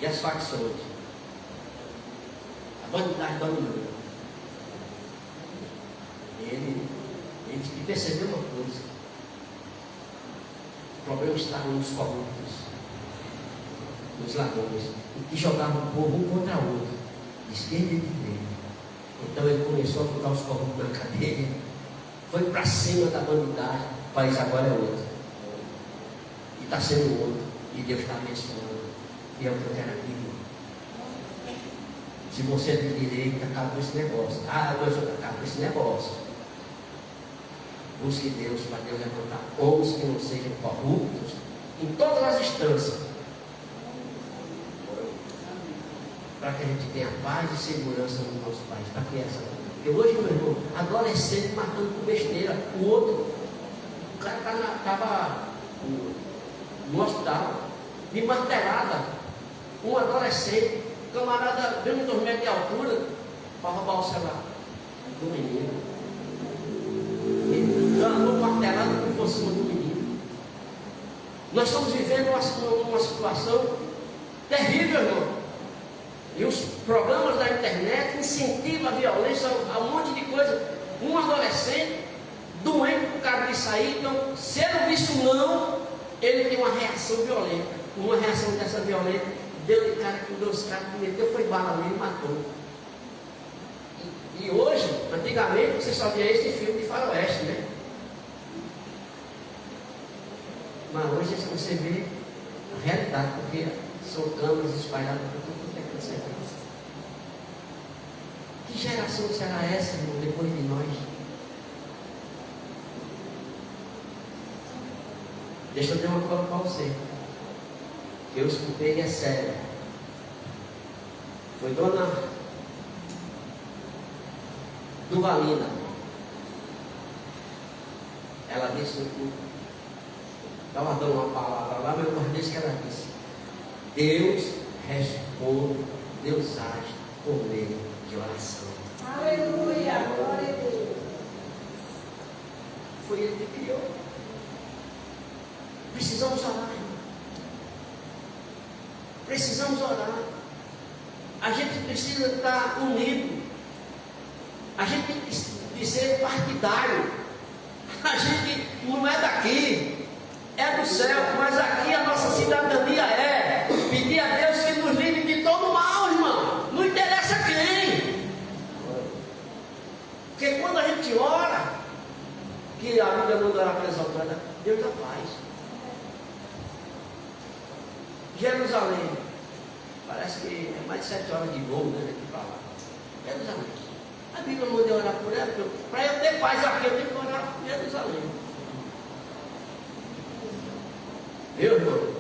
E as facções, a bandidagem dominando. Ele percebeu uma coisa: o problema está nos corruptos, dos ladrões, e que jogavam o povo um contra o outro, de esquerda e de direita. Então ele começou a botar os corruptos na cadeia, foi para cima da bandidagem. O país agora é outro, e está sendo outro, e Deus está abençoando. E é o que eu quero aqui. Se você é de direita, acaba com esse negócio. Mas eu acabo com esse negócio. Busque Deus para Deus levantar homens que não sejam corruptos em todas as instâncias, para que a gente tenha paz e segurança no nosso país. Para que essa? Porque hoje, meu irmão, adolescente matando por besteira, o outro, o cara estava no hospital, de martelada, um adolescente, camarada veio uns 2 metros de altura para roubar o celular do menino. Ele andou martelado como fosse cima do menino. Nós estamos vivendo uma situação terrível, irmão. E os programas da internet incentivam a violência, a um monte de coisa. Um adolescente doente por causa disso aí, então, se ele não disse não, ele tem uma reação violenta. Uma reação dessa violenta, deu de cara com 2 caras, que meteu, foi bala nele e matou. E hoje, antigamente, você só via esse filme de faroeste, né? Mas hoje você vê a realidade, porque são câmeras espalhadas por tudo que é cancelado. Que geração será essa, irmão, depois de nós? Deixa eu ter uma coisa para você. Que eu escutei e é sério. Foi dona Duvalina. Ela disse no culto. Estava dando uma palavra lá, mas eu guardei isso que ela disse. Deus responde, Deus age por meio de oração. Aleluia, glória a Deus. Foi Ele que criou. Precisamos orar, irmão. Precisamos orar. A gente precisa estar unido. A gente tem que ser partidário. A gente não é daqui, é do céu, mas aqui a nossa cidadania é pedir a Deus que nos livre de todo mal, irmão. Não interessa quem. Porque quando a gente ora, que a Bíblia manda orar pelas autoridades, Deus dá paz. Jerusalém, parece que é mais de 7 horas de voo, né, daqui para lá. Jerusalém. A Bíblia manda orar por ela, para eu ter paz aqui, eu tenho que orar por Jerusalém. Meu irmão,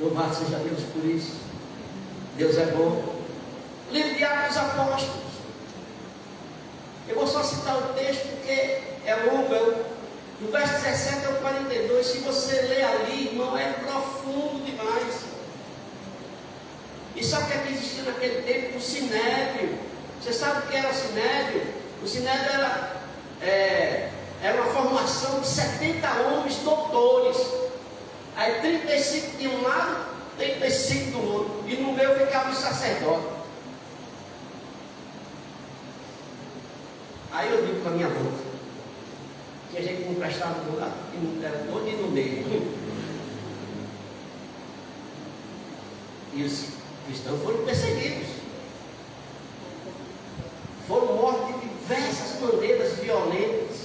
louvado seja Deus por isso. Deus é bom. Livro de Atos dos Apóstolos. Eu vou só citar o texto porque é longo. Do verso 17 ao 42. Se você ler ali, irmão, é profundo demais. E sabe o que é que existia naquele tempo? O sinédrio. Você sabe o que era o sinédrio? O sinédrio era uma formação de 70 homens doutores. Aí 35 de um lado, 35 do outro. E no meio ficava o sacerdote. Aí eu digo com a minha boca que a gente não prestava no lado, e não era todo e no meio. E os cristãos foram perseguidos. Foram mortos de diversas maneiras violentas,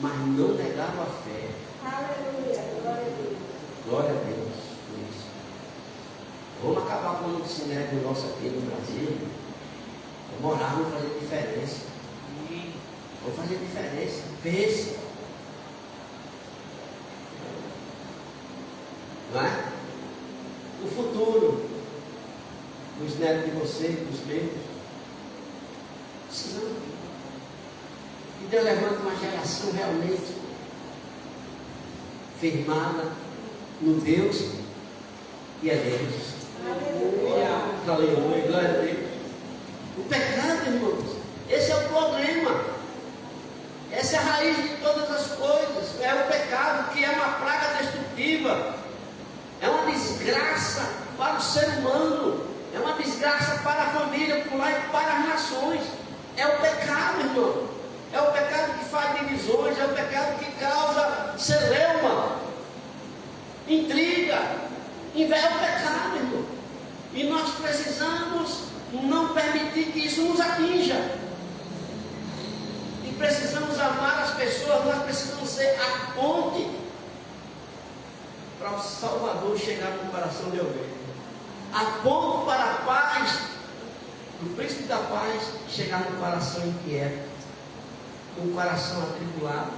mas não negaram a fé. Aleluia, glória a Deus. Glória a Deus por isso. Vamos acabar com o sinédrio nosso aqui no Brasil. Vamos orar, vamos fazer diferença. Vamos fazer diferença. Pense. Não é? O futuro dos netos de vocês, dos meus. Precisamos. E Deus levanta uma geração realmente firmada no Deus e é Deus. Aleluia. Aleluia, glória a Deus. O pecado, irmãos, esse é o problema. Essa é a raiz de todas as coisas. É o pecado, que é uma praga destrutiva. É uma desgraça para o ser humano. É uma desgraça para a família, para as nações. É o pecado, irmão. É o pecado que faz divisões, é o pecado que causa celeuma, intriga, inveja. É o pecado, irmão. E nós precisamos não permitir que isso nos atinja. E precisamos amar as pessoas, nós precisamos ser a ponte para o Salvador chegar no coração de alguém. A ponte para a paz, o príncipe da paz chegar no coração inquieto, no coração atribulado.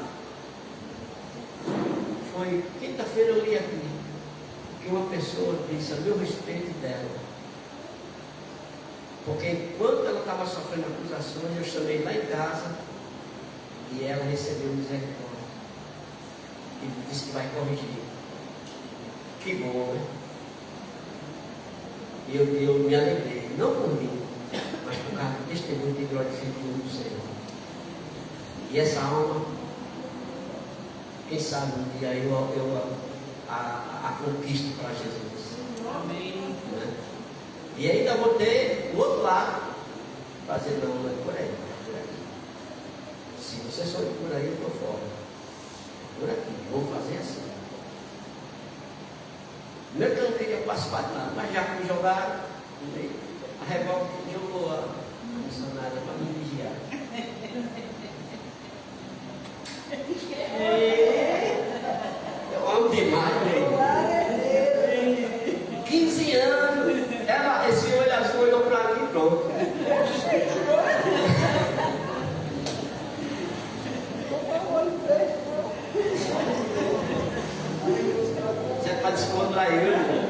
Foi quinta-feira eu li aqui que uma pessoa disse a meu respeito dela, porque enquanto ela estava sofrendo acusações, eu chamei lá em casa e ela recebeu misericórdia e disse que vai corrigir. Que bom, né? E eu me alegrei, não por mim, mas por causa do testemunho que glorifica o nome do Senhor. E essa alma, quem sabe um dia eu a conquisto para Jesus. Amém. Né? E ainda vou ter o outro lado, fazer não é por aí, por aqui. Se você só ir por aí, eu estou fora. Por aqui, vamos fazer assim. Não é que eu não queria participar de nada, mas já que me jogaram, a revolta jogou a missionária para me vigiar. Eu amo demais, né? 15 anos, esse olho azul olhou para mim e pronto. Você é para descontrair, irmão.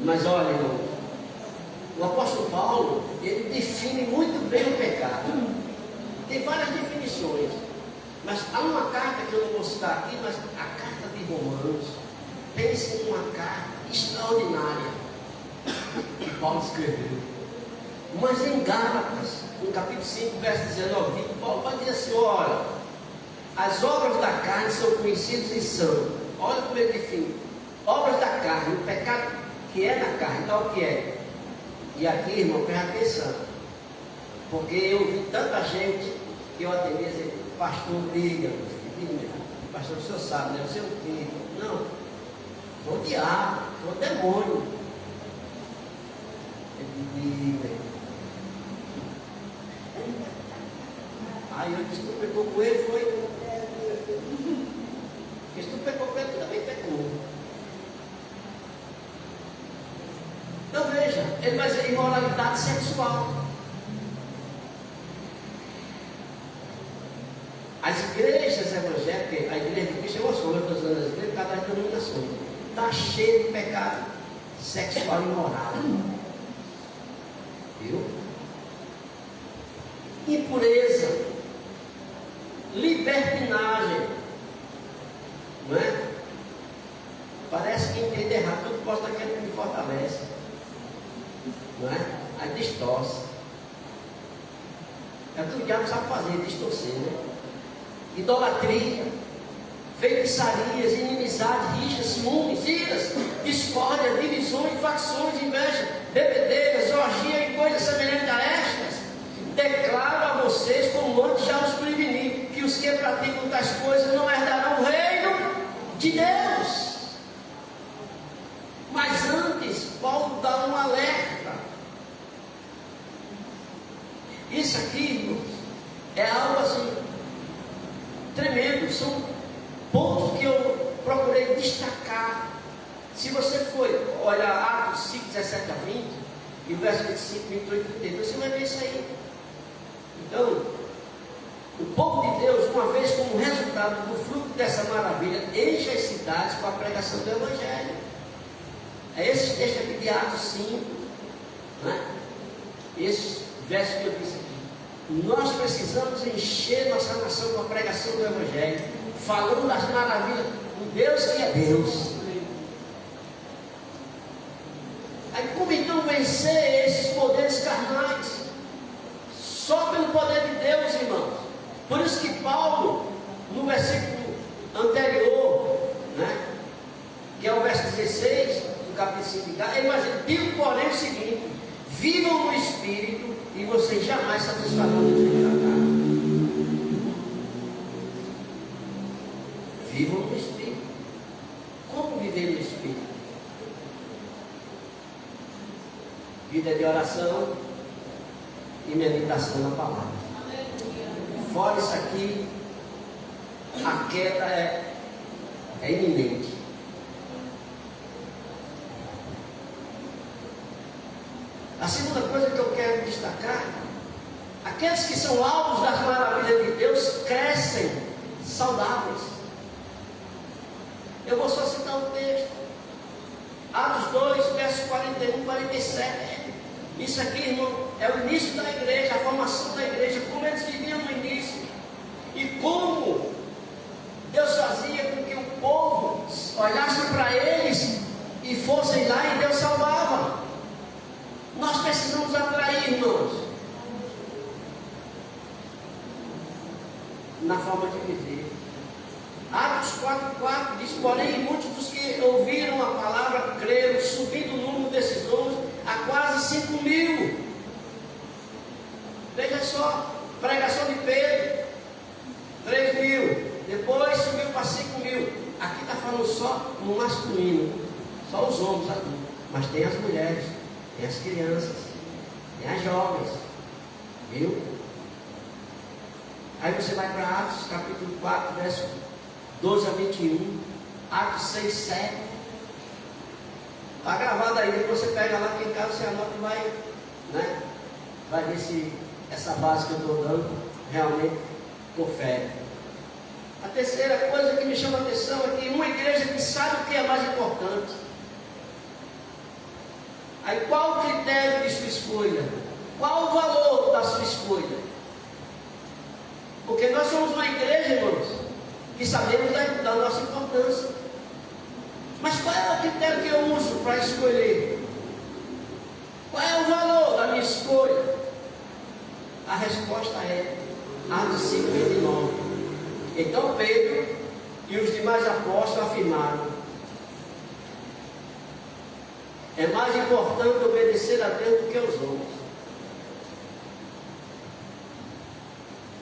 Mas olha, irmão, o apóstolo Paulo, ele define muito bem o pecado. Tem várias definições, mas há uma carta que eu não vou citar aqui, mas a carta de Romanos, pense em uma carta extraordinária que Paulo escreveu. Mas em Gálatas, no capítulo 5, verso 19, Paulo vai dizer assim: olha, as obras da carne são conhecidas e são, olha como ele define, obras da carne, o pecado que é na carne, então o que é? E aqui, irmão, presta atenção, porque eu vi tanta gente que eu atendi a dizer: pastor, briga, pastor, o senhor sabe, né? Você é o quê? Não, foi o diabo, foi o demônio. Ele briga. Aí eu disse: tu pecou com ele, foi? Porque se tu pecou com ele, tu também pecou. Então veja, ele vai dizer imoralidade sexual. As igrejas evangélicas, a igreja de Cristo é uma sombra, eu estou usando as igrejas, cada denominação, está cheio de pecado sexual e moral. Viu? Impureza, libertinagem, não é? Parece que entende errado, tudo posta aquilo que me fortalece, não é? Aí distorce. É o que o diabo sabe fazer, distorcer, né? Idolatria, feitiçarias, inimizades, rixas, ciúmes, iras, discórdia, divisões, facções, inveja, bebedeiras, orgia e coisas semelhantes a estas. Declaro a vocês, como antes já os preveni, que os que praticam tais coisas não herdarão o reino de Deus. Mas antes, Paulo dá um alerta. Isso aqui, irmãos, é algo assim tremendo. São pontos que eu procurei destacar. Se você for olhar Atos 5, 17 a 20, e o verso 25, 28 e 32, você vai ver isso aí. Então, o povo de Deus, uma vez como resultado do fruto dessa maravilha, enche as cidades com a pregação do Evangelho. É esse texto aqui de Atos 5, né? Esse verso que eu disse aqui. Nós precisamos encher nossa nação com a pregação do Evangelho, falando das maravilhas do Deus que é Deus. Aí como então vencer esses poderes carnais? Só pelo poder de Deus, irmãos. Por isso que Paulo, no versículo anterior, né, que é o verso 16 do capítulo 5 de Gálatas, ele vai dizer: digo, porém, o seguinte: vivam no Espírito, E vocês jamais satisfarão o desejo da carne. Vivam no Espírito. Como viver no Espírito? Vida de oração e meditação na palavra. Fora isso aqui, a queda é iminente. A segunda coisa que eu quero destacar: aqueles que são alvos das maravilhas de Deus crescem saudáveis. Eu vou só citar um texto, Atos 2, versos 41 e 47. Isso aqui, irmão, é o início da igreja, a formação da igreja, como eles viviam no início e como Deus fazia com que o povo olhasse para eles e fossem lá e Deus salvava. Nós precisamos atrair, irmãos, na forma de viver. Atos 4,4 diz: porém, muitos dos que ouviram a palavra creram, subindo o número desses homens a quase 5.000. Veja só, pregação de Pedro, 3.000. Depois subiu para 5.000. Aqui está falando só no masculino, só os homens adultos. Mas tem as mulheres, tem as crianças, tem as jovens. Viu? Aí você vai para Atos capítulo 4, verso 12 a 21. Atos 6, 7. Está gravado aí, depois você pega lá, que em casa você anota e vai, né? Vai ver se essa base que eu estou dando realmente confere. A terceira coisa que me chama a atenção é que uma igreja que sabe o que é mais importante. Aí qual o critério de sua escolha? Qual o valor da sua escolha? Porque nós somos uma igreja, irmãos, que sabemos da nossa importância. Mas qual é o critério que eu uso para escolher? Qual é o valor da minha escolha? A resposta é Atos 5:29. Então Pedro e os demais apóstolos afirmaram: é mais importante obedecer a Deus do que aos homens.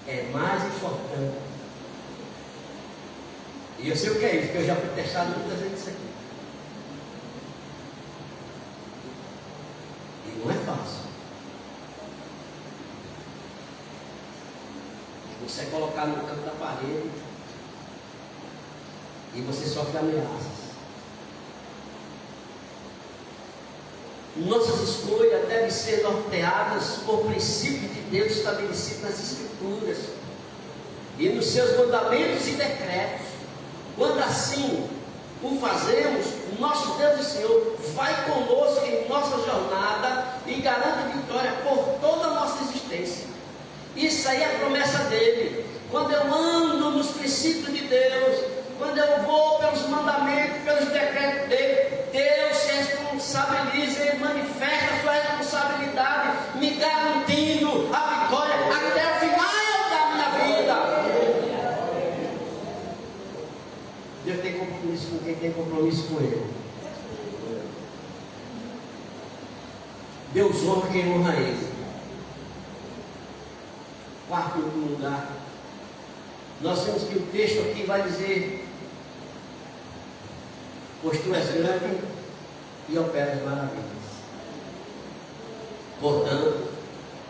É mais importante. E eu sei o que é isso, porque eu já fui testado muitas vezes isso aqui. E não é fácil. Você é colocado no canto da parede e você sofre ameaças. Nossas escolhas devem ser norteadas por princípios de Deus estabelecidos nas Escrituras e nos seus mandamentos e decretos. Quando assim o fazemos, nosso Deus e Senhor vai conosco em nossa jornada e garante vitória por toda a nossa existência. Isso aí é a promessa dele. Quando eu ando nos princípios de Deus, quando eu vou pelos mandamentos, pelos decretos dele, Deus se responsabiliza e manifesta a sua responsabilidade, me garantindo a vitória até o final da minha vida. Deus tem compromisso com quem tem compromisso com ele. Deus honra quem honra ele. Quarto lugar, nós temos que o texto aqui vai dizer: pois tu és grande e operas maravilhas. Portanto,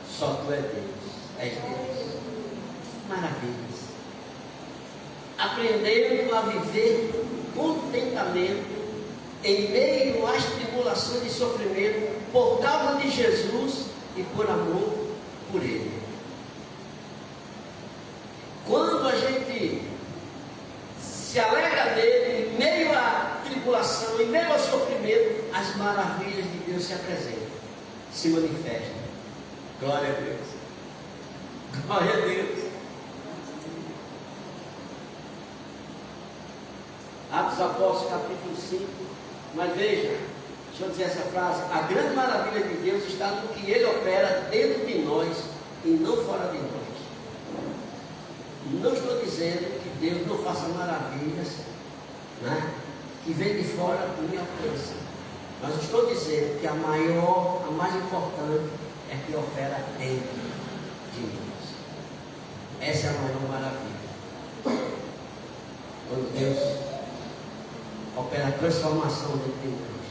só tu és Deus. És Deus. Maravilhas. Aprendendo a viver contentamento em meio às tribulações e sofrimento por causa de Jesus e por amor por Ele. Quando a gente se alegra dele, em meio à tribulação, em meio ao sofrimento, as maravilhas de Deus se apresentam, se manifestam. Glória a Deus. Glória a Deus. Atos Apóstolos, capítulo 5. Mas veja, deixa eu dizer essa frase: a grande maravilha de Deus está no que Ele opera dentro de nós e não fora de nós. Não estou dizendo que Deus não faça maravilhas, né, que vem de fora do meu alcance. Mas estou dizendo que a maior, a mais importante, é que opera dentro de nós. Essa é a maior maravilha. Quando Deus opera a transformação dentro de nós.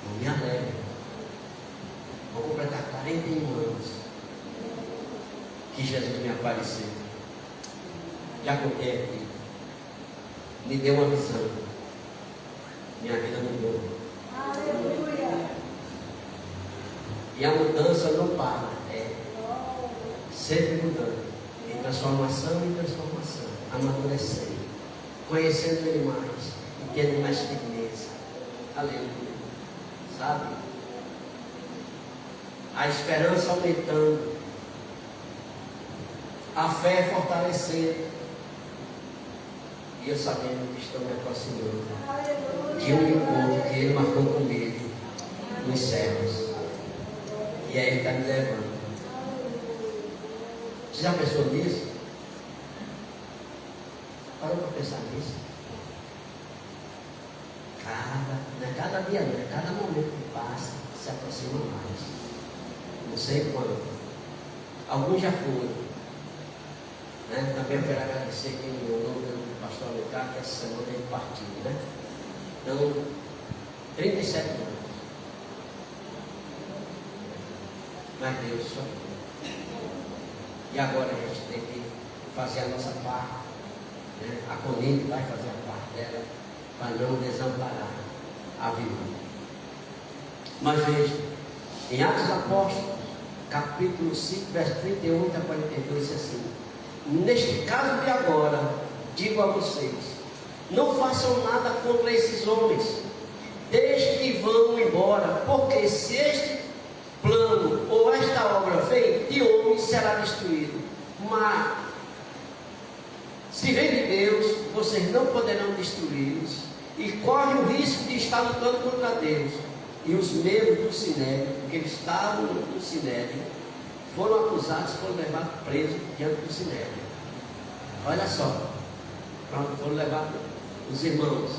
Eu me alegro. Vou completar 41 anos que Jesus me apareceu. Já contei aqui. Me deu uma visão. Minha vida mudou. Aleluia. E a mudança não para. É sempre mudando. Em transformação em transformação. Amadurecendo. Conhecendo Ele mais. E tendo mais firmeza. Aleluia. Sabe? A esperança aumentando. A fé fortalecendo. E eu sabendo que estou me aproximando de um encontro que Ele marcou comigo nos céus. E aí Ele está me levando. Você já pensou nisso? Parou para pensar nisso? Cada dia, cada momento que passa, se aproxima mais. Não sei quando. Alguns já foram. Também eu quero agradecer aqui no nome do pastor Alencar, que essa semana ele partiu, Então, 37 anos. Mas Deus só. E agora a gente tem que fazer a nossa parte. A Conine vai fazer a parte dela para não desamparar a vida. Mas veja, em Atos dos Apóstolos, capítulo 5, verso 38 a 42, diz assim: neste caso de agora, digo a vocês, não façam nada contra esses homens, desde que vão embora, porque se este plano ou esta obra vem de homens, será destruído. Mas se vem de Deus, vocês não poderão destruí-los, e correm o risco de estar lutando contra Deus. E os membros do Sinédrio, porque eles estavam no Sinédrio, foram acusados, foram levados presos diante do Sinédrio. Olha só, foram levados os irmãos.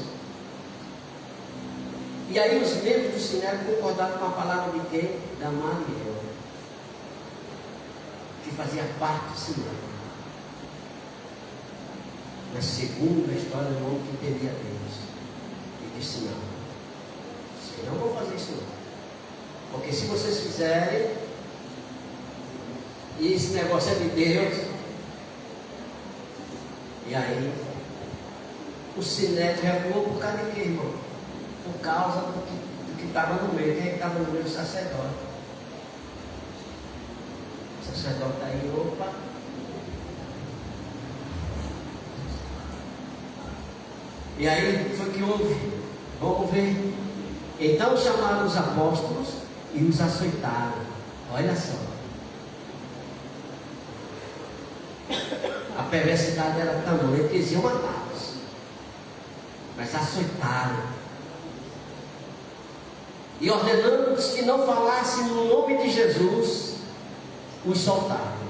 E aí os membros do Sinédrio concordaram com a palavra de quem? Da Maria, que fazia parte do Sinédrio. Mas segundo a história do homem que temia Deus, e disse: não, vocês não vão fazer isso não. Porque se vocês fizerem, e esse negócio é de Deus, e aí o Sinédrio recuou por causa de quê, irmão? Por causa do que estava no meio. Quem estava no meio? Do sacerdote. O sacerdote está aí, opa. E aí foi que houve. Vamos ver. Então chamaram os apóstolos e os açoitaram. Olha só. A perversidade era tamanha que eles iam matá-los. Mas açoitaram. E ordenando-os que não falassem no nome de Jesus, os soltaram.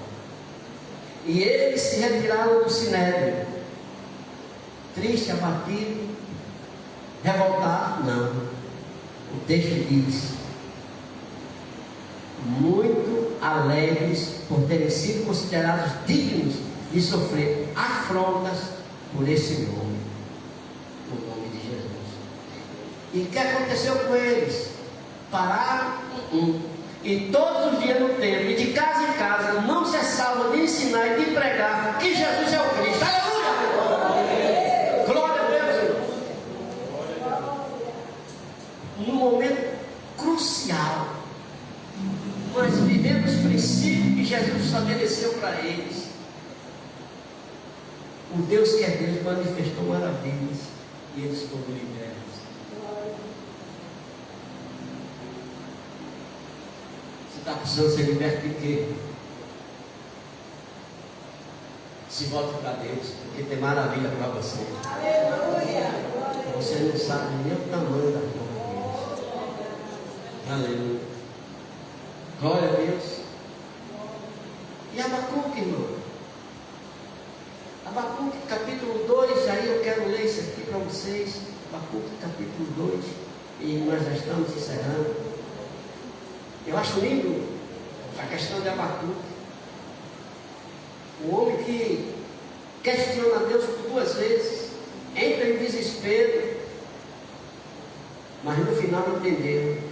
E eles se retiraram do Sinédrio. Triste, abatido, revoltado? Não. O texto diz: muito alegres por terem sido considerados dignos de sofrer afrontas por esse nome, o nome de Jesus. E o que aconteceu com eles? Pararam e todos os dias no templo, e de casa em casa, não cessavam de ensinar e de pregar que Jesus é o Cristo. Aleluia! Glória a Deus, irmão. Num momento crucial, mas vivendo os princípios que Jesus estabeleceu para eles. O Deus que é Deus manifestou maravilhas e eles foram libertos. Você está precisando ser liberto de quê? Se volte para Deus, porque tem maravilha para você. Aleluia. Você não sabe nem o tamanho da glória de Deus. Aleluia. Glória a Deus. E Abacuque, irmão? Abacuque capítulo 2, aí eu quero ler isso aqui para vocês. Abacuque capítulo 2, e nós já estamos encerrando. Eu acho lindo a questão de Abacuque. O homem que questiona Deus por 2 vezes, entra em desespero, mas no final entendeu.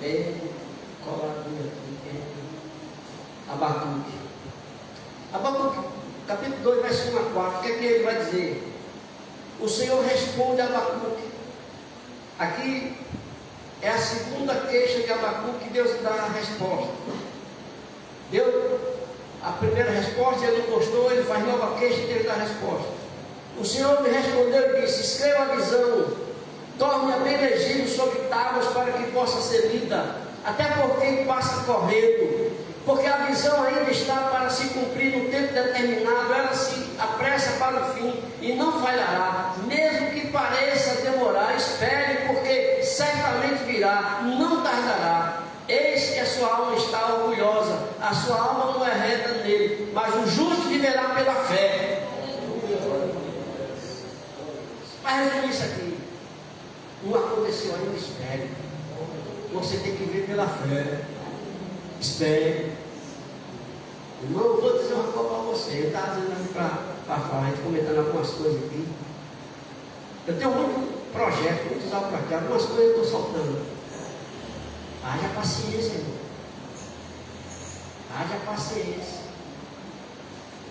Bem coladinho aqui, Abacuque. Abacuque, capítulo 2, verso 1 a 4, o que é que ele vai dizer? O Senhor responde a Abacuque. Aqui é a segunda queixa de Abacuque, Deus dá a resposta. Deu a primeira resposta, ele não gostou, ele faz nova queixa e Deus dá a resposta. O Senhor me respondeu e disse: escreva a visão, torne-a bem legível sobre tábuas para que possa ser lida, até por quem passa correndo, porque a visão ainda está para se cumprir no tempo determinado, ela se apressa para o fim e não falhará, mesmo que pareça demorar, espere, porque certamente virá, não tardará. Eis que a sua alma está orgulhosa, a sua alma não é reta nele, mas o justo viverá pela fé. Para resumir isso aqui, não aconteceu ainda, espere. Você tem que viver pela fé. Espere. Irmão, eu vou dizer uma coisa para você. Eu estava dizendo para falar, a gente comentando algumas coisas aqui. Eu tenho muito projeto, muitos projetos, algumas coisas eu estou soltando. Haja paciência, irmão. Haja paciência.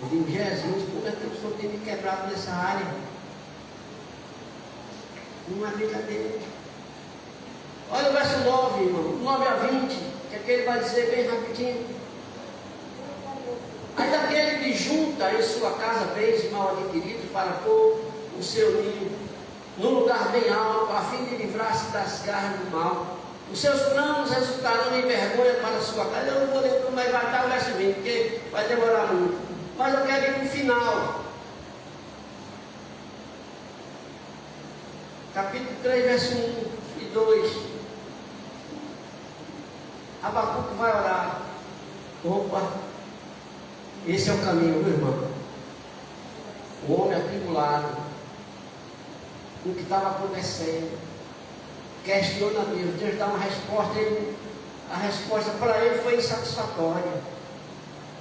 Eu digo: Jesus, como é que o Senhor tem me quebrado nessa área? Não é brincadeira. Olha o verso 9, irmão, 9 a 20, que é que ele vai dizer bem rapidinho. Aí daquele que junta em sua casa bens mal adquiridos para pôr o seu ninho num lugar bem alto, a fim de livrar-se das garras do mal. Os seus planos resultarão em vergonha para a sua casa. Eu não vou ler tudo, mas vai estar o verso 20, porque vai demorar muito. Mas eu quero ir no final. Capítulo 3, verso 1 e 2. Abacuque vai orar. Opa, esse é o caminho, meu irmão. O homem atribulado, o que estava acontecendo, questiona Deus. Deus dá uma resposta, a resposta para ele foi insatisfatória,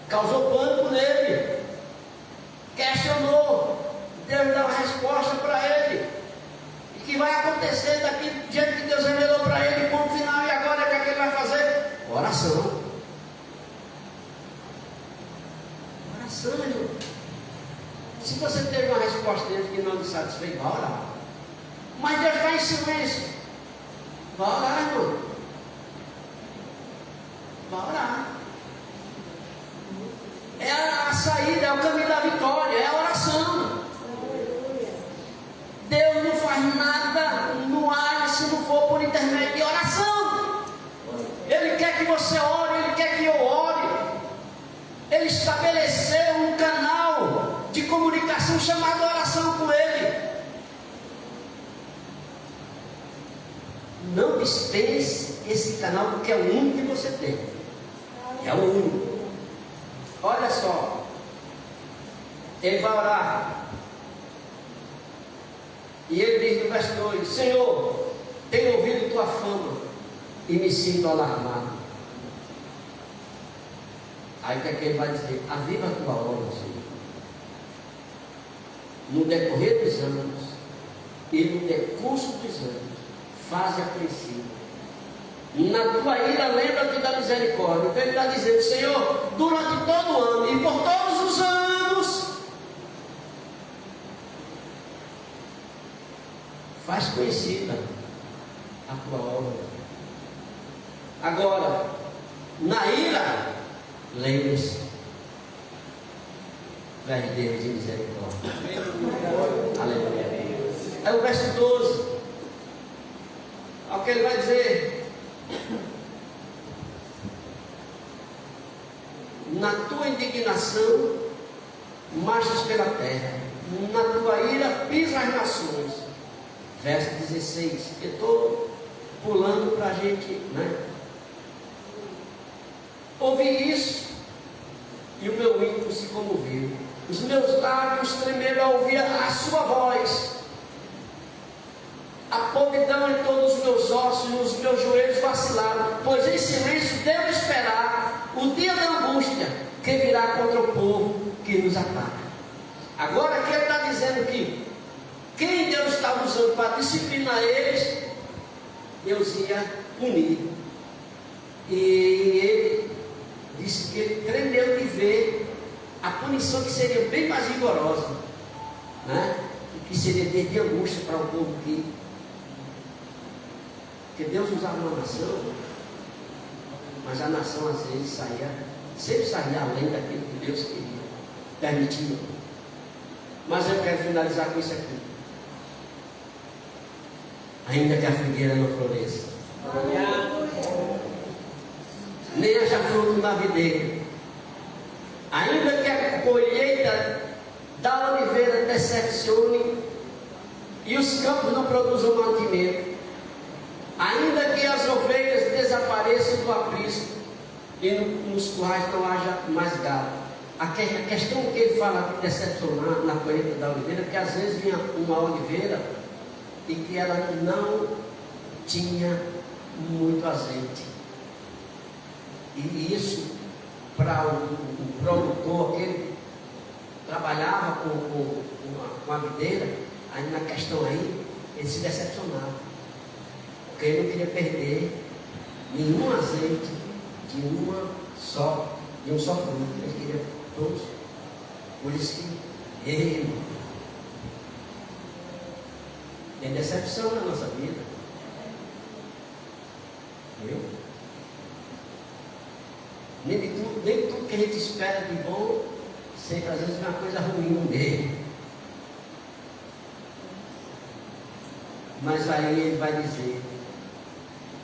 causou pânico nele, questionou. Deus dá uma resposta para ele, e que vai acontecer daqui, do jeito que Deus revelou para ele, ponto final. E agora o que é que ele vai fazer? Oração. Oração, irmão. Se você teve uma resposta dele que não lhe satisfez, vai orar. Mas Deus está em silêncio. Vai orar, irmão. Vai orar. É a saída, é o caminho da vitória, é a oração. Deus não faz nada no ar se não for por intermédio de oração. Ele quer que você ore, Ele quer que eu ore. Ele estabeleceu um canal de comunicação chamado oração com Ele. Não dispense esse canal, porque é o único que você tem. É o único. Olha só. Ele vai orar. E ele diz no verso 2: Senhor, tenho ouvido tua fama e me sinto alarmado. Aí o que é que ele vai dizer? Aviva a tua obra, Senhor. No decorrer dos anos e no decurso dos anos, faze apreensivo. Na tua ira, lembra-te da misericórdia. Então ele está dizendo: Senhor, durante todo o ano e por todos os anos, faz conhecida a tua obra. Agora, na ira, lembre-se, verso Deus de misericórdia. Aleluia. É o verso 12. Olha o que ele vai dizer: na tua indignação marchas pela terra, na tua ira pisa as nações. Verso 16. Eu estou pulando para a gente, né? Ouvi isso e o meu íntimo se comoveu. Os meus lábios tremeram ao ouvir a sua voz. A podridão em todos os meus ossos e os meus joelhos vacilaram, pois em silêncio devo esperar o dia da angústia que virá contra o povo que nos ataca. Agora aqui ele está dizendo que quem Deus estava usando para disciplinar eles, Deus ia punir. E ele disse que ele tremeu de ver a punição, que seria bem mais rigorosa, né? E que seria de angústia para o povo porque Deus usava uma nação, mas a nação às vezes sempre saía além daquilo que Deus queria, permitia. Mas eu quero finalizar com isso aqui. Ainda que a figueira não floresça, nem haja fruto na videira, ainda que a colheita da oliveira decepcione e os campos não produzam mantimento, ainda que as ovelhas desapareçam do aprisco e nos currais não haja mais gado. A questão que ele fala de decepcionar na colheita da oliveira, que às vezes vinha uma oliveira e que ela não tinha muito azeite. E isso, para o produtor, aquele que trabalhava com a videira, aí na questão aí, ele se decepcionava. Porque ele não queria perder nenhum azeite de um só fruto. Ele queria todos. Por isso que ele tem decepção na nossa vida. Viu? Nem tudo que a gente espera de bom, sempre às vezes é uma coisa ruim no meio. Mas aí ele vai dizer,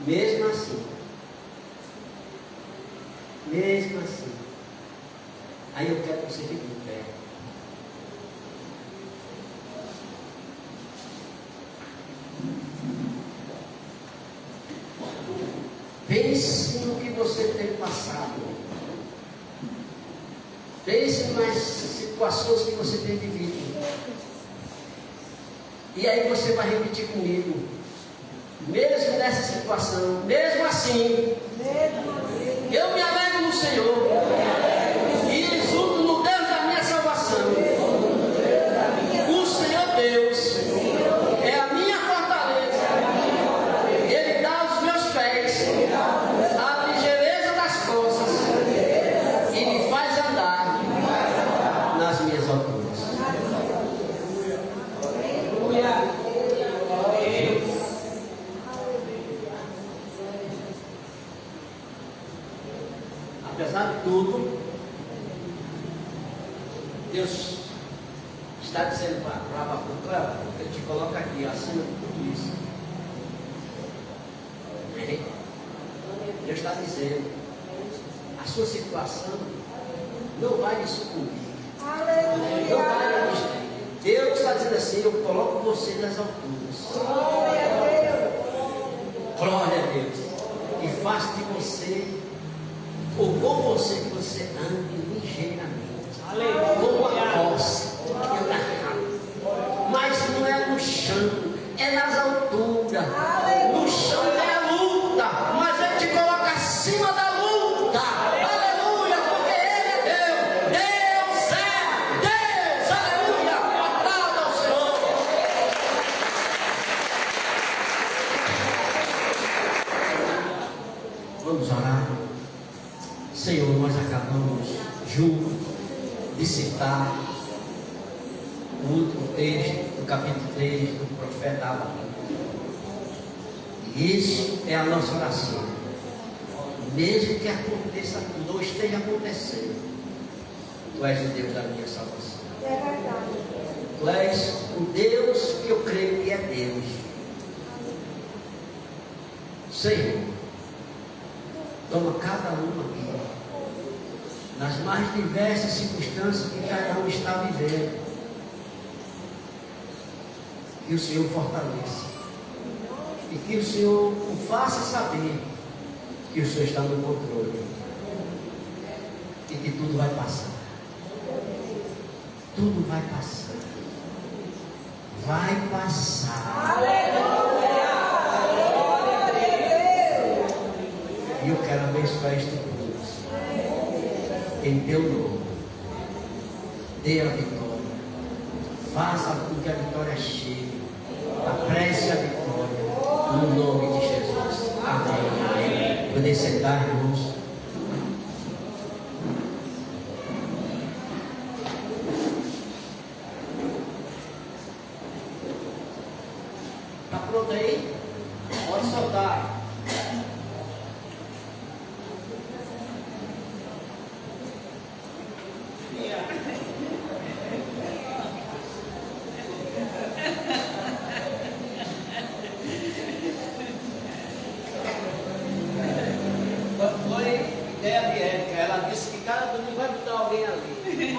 mesmo assim, aí eu quero que você fique de pé. Pense no que você tem passado. Pense nas situações que você tem vivido. E aí você vai repetir comigo. Mesmo nessa situação, mesmo assim, eu me alegro no Senhor e exulto no Deus da minha salvação. O Senhor Deus é a minha fortaleza. Ele dá aos meus pés a ligeireza das costas e me faz andar nas minhas alturas. Apesar de tudo, Deus está dizendo para Abacuque, ele te coloca aqui acima de tudo isso. Deus está dizendo, a sua situação não vai lhe sucumbir. Não vai lhe destruir. Deus está dizendo assim, eu coloco você nas alturas. Glória a Deus. E faço de você, ou com você, que você ande ligeiramente. Como a posse que anda rápido. Mas não é no chão, é nas alturas. No chão é a luta, mas ele te coloca acima da luta. Aleluia, porque ele é Deus. Deus é Deus. Aleluia, aplauda ao Senhor. Vamos orar. Senhor, nós acabamos juntos de citar o último texto do capítulo 3 do profeta Abacuque. E isso é a nossa oração. Mesmo que aconteça tudo, ou esteja acontecendo, Tu és o Deus da minha salvação. É verdade. Tu és o Deus que eu creio que é Deus. Senhor, toma cada um aqui, nas mais diversas circunstâncias que cada um está vivendo. Que o Senhor fortaleça. E que o Senhor o faça saber que o Senhor está no controle. E que tudo vai passar. Tudo vai passar. Vai passar. E eu quero abençoar este povo. Em teu nome. Dê a vitória. Faça com que a vitória chegue. Apresse a vitória. No nome de Jesus. Amém. Poder sentar, irmãos. Está pronto aí? Pode soltar. Foi ideia de Érica. Ela disse que cada domingo vai botar alguém ali.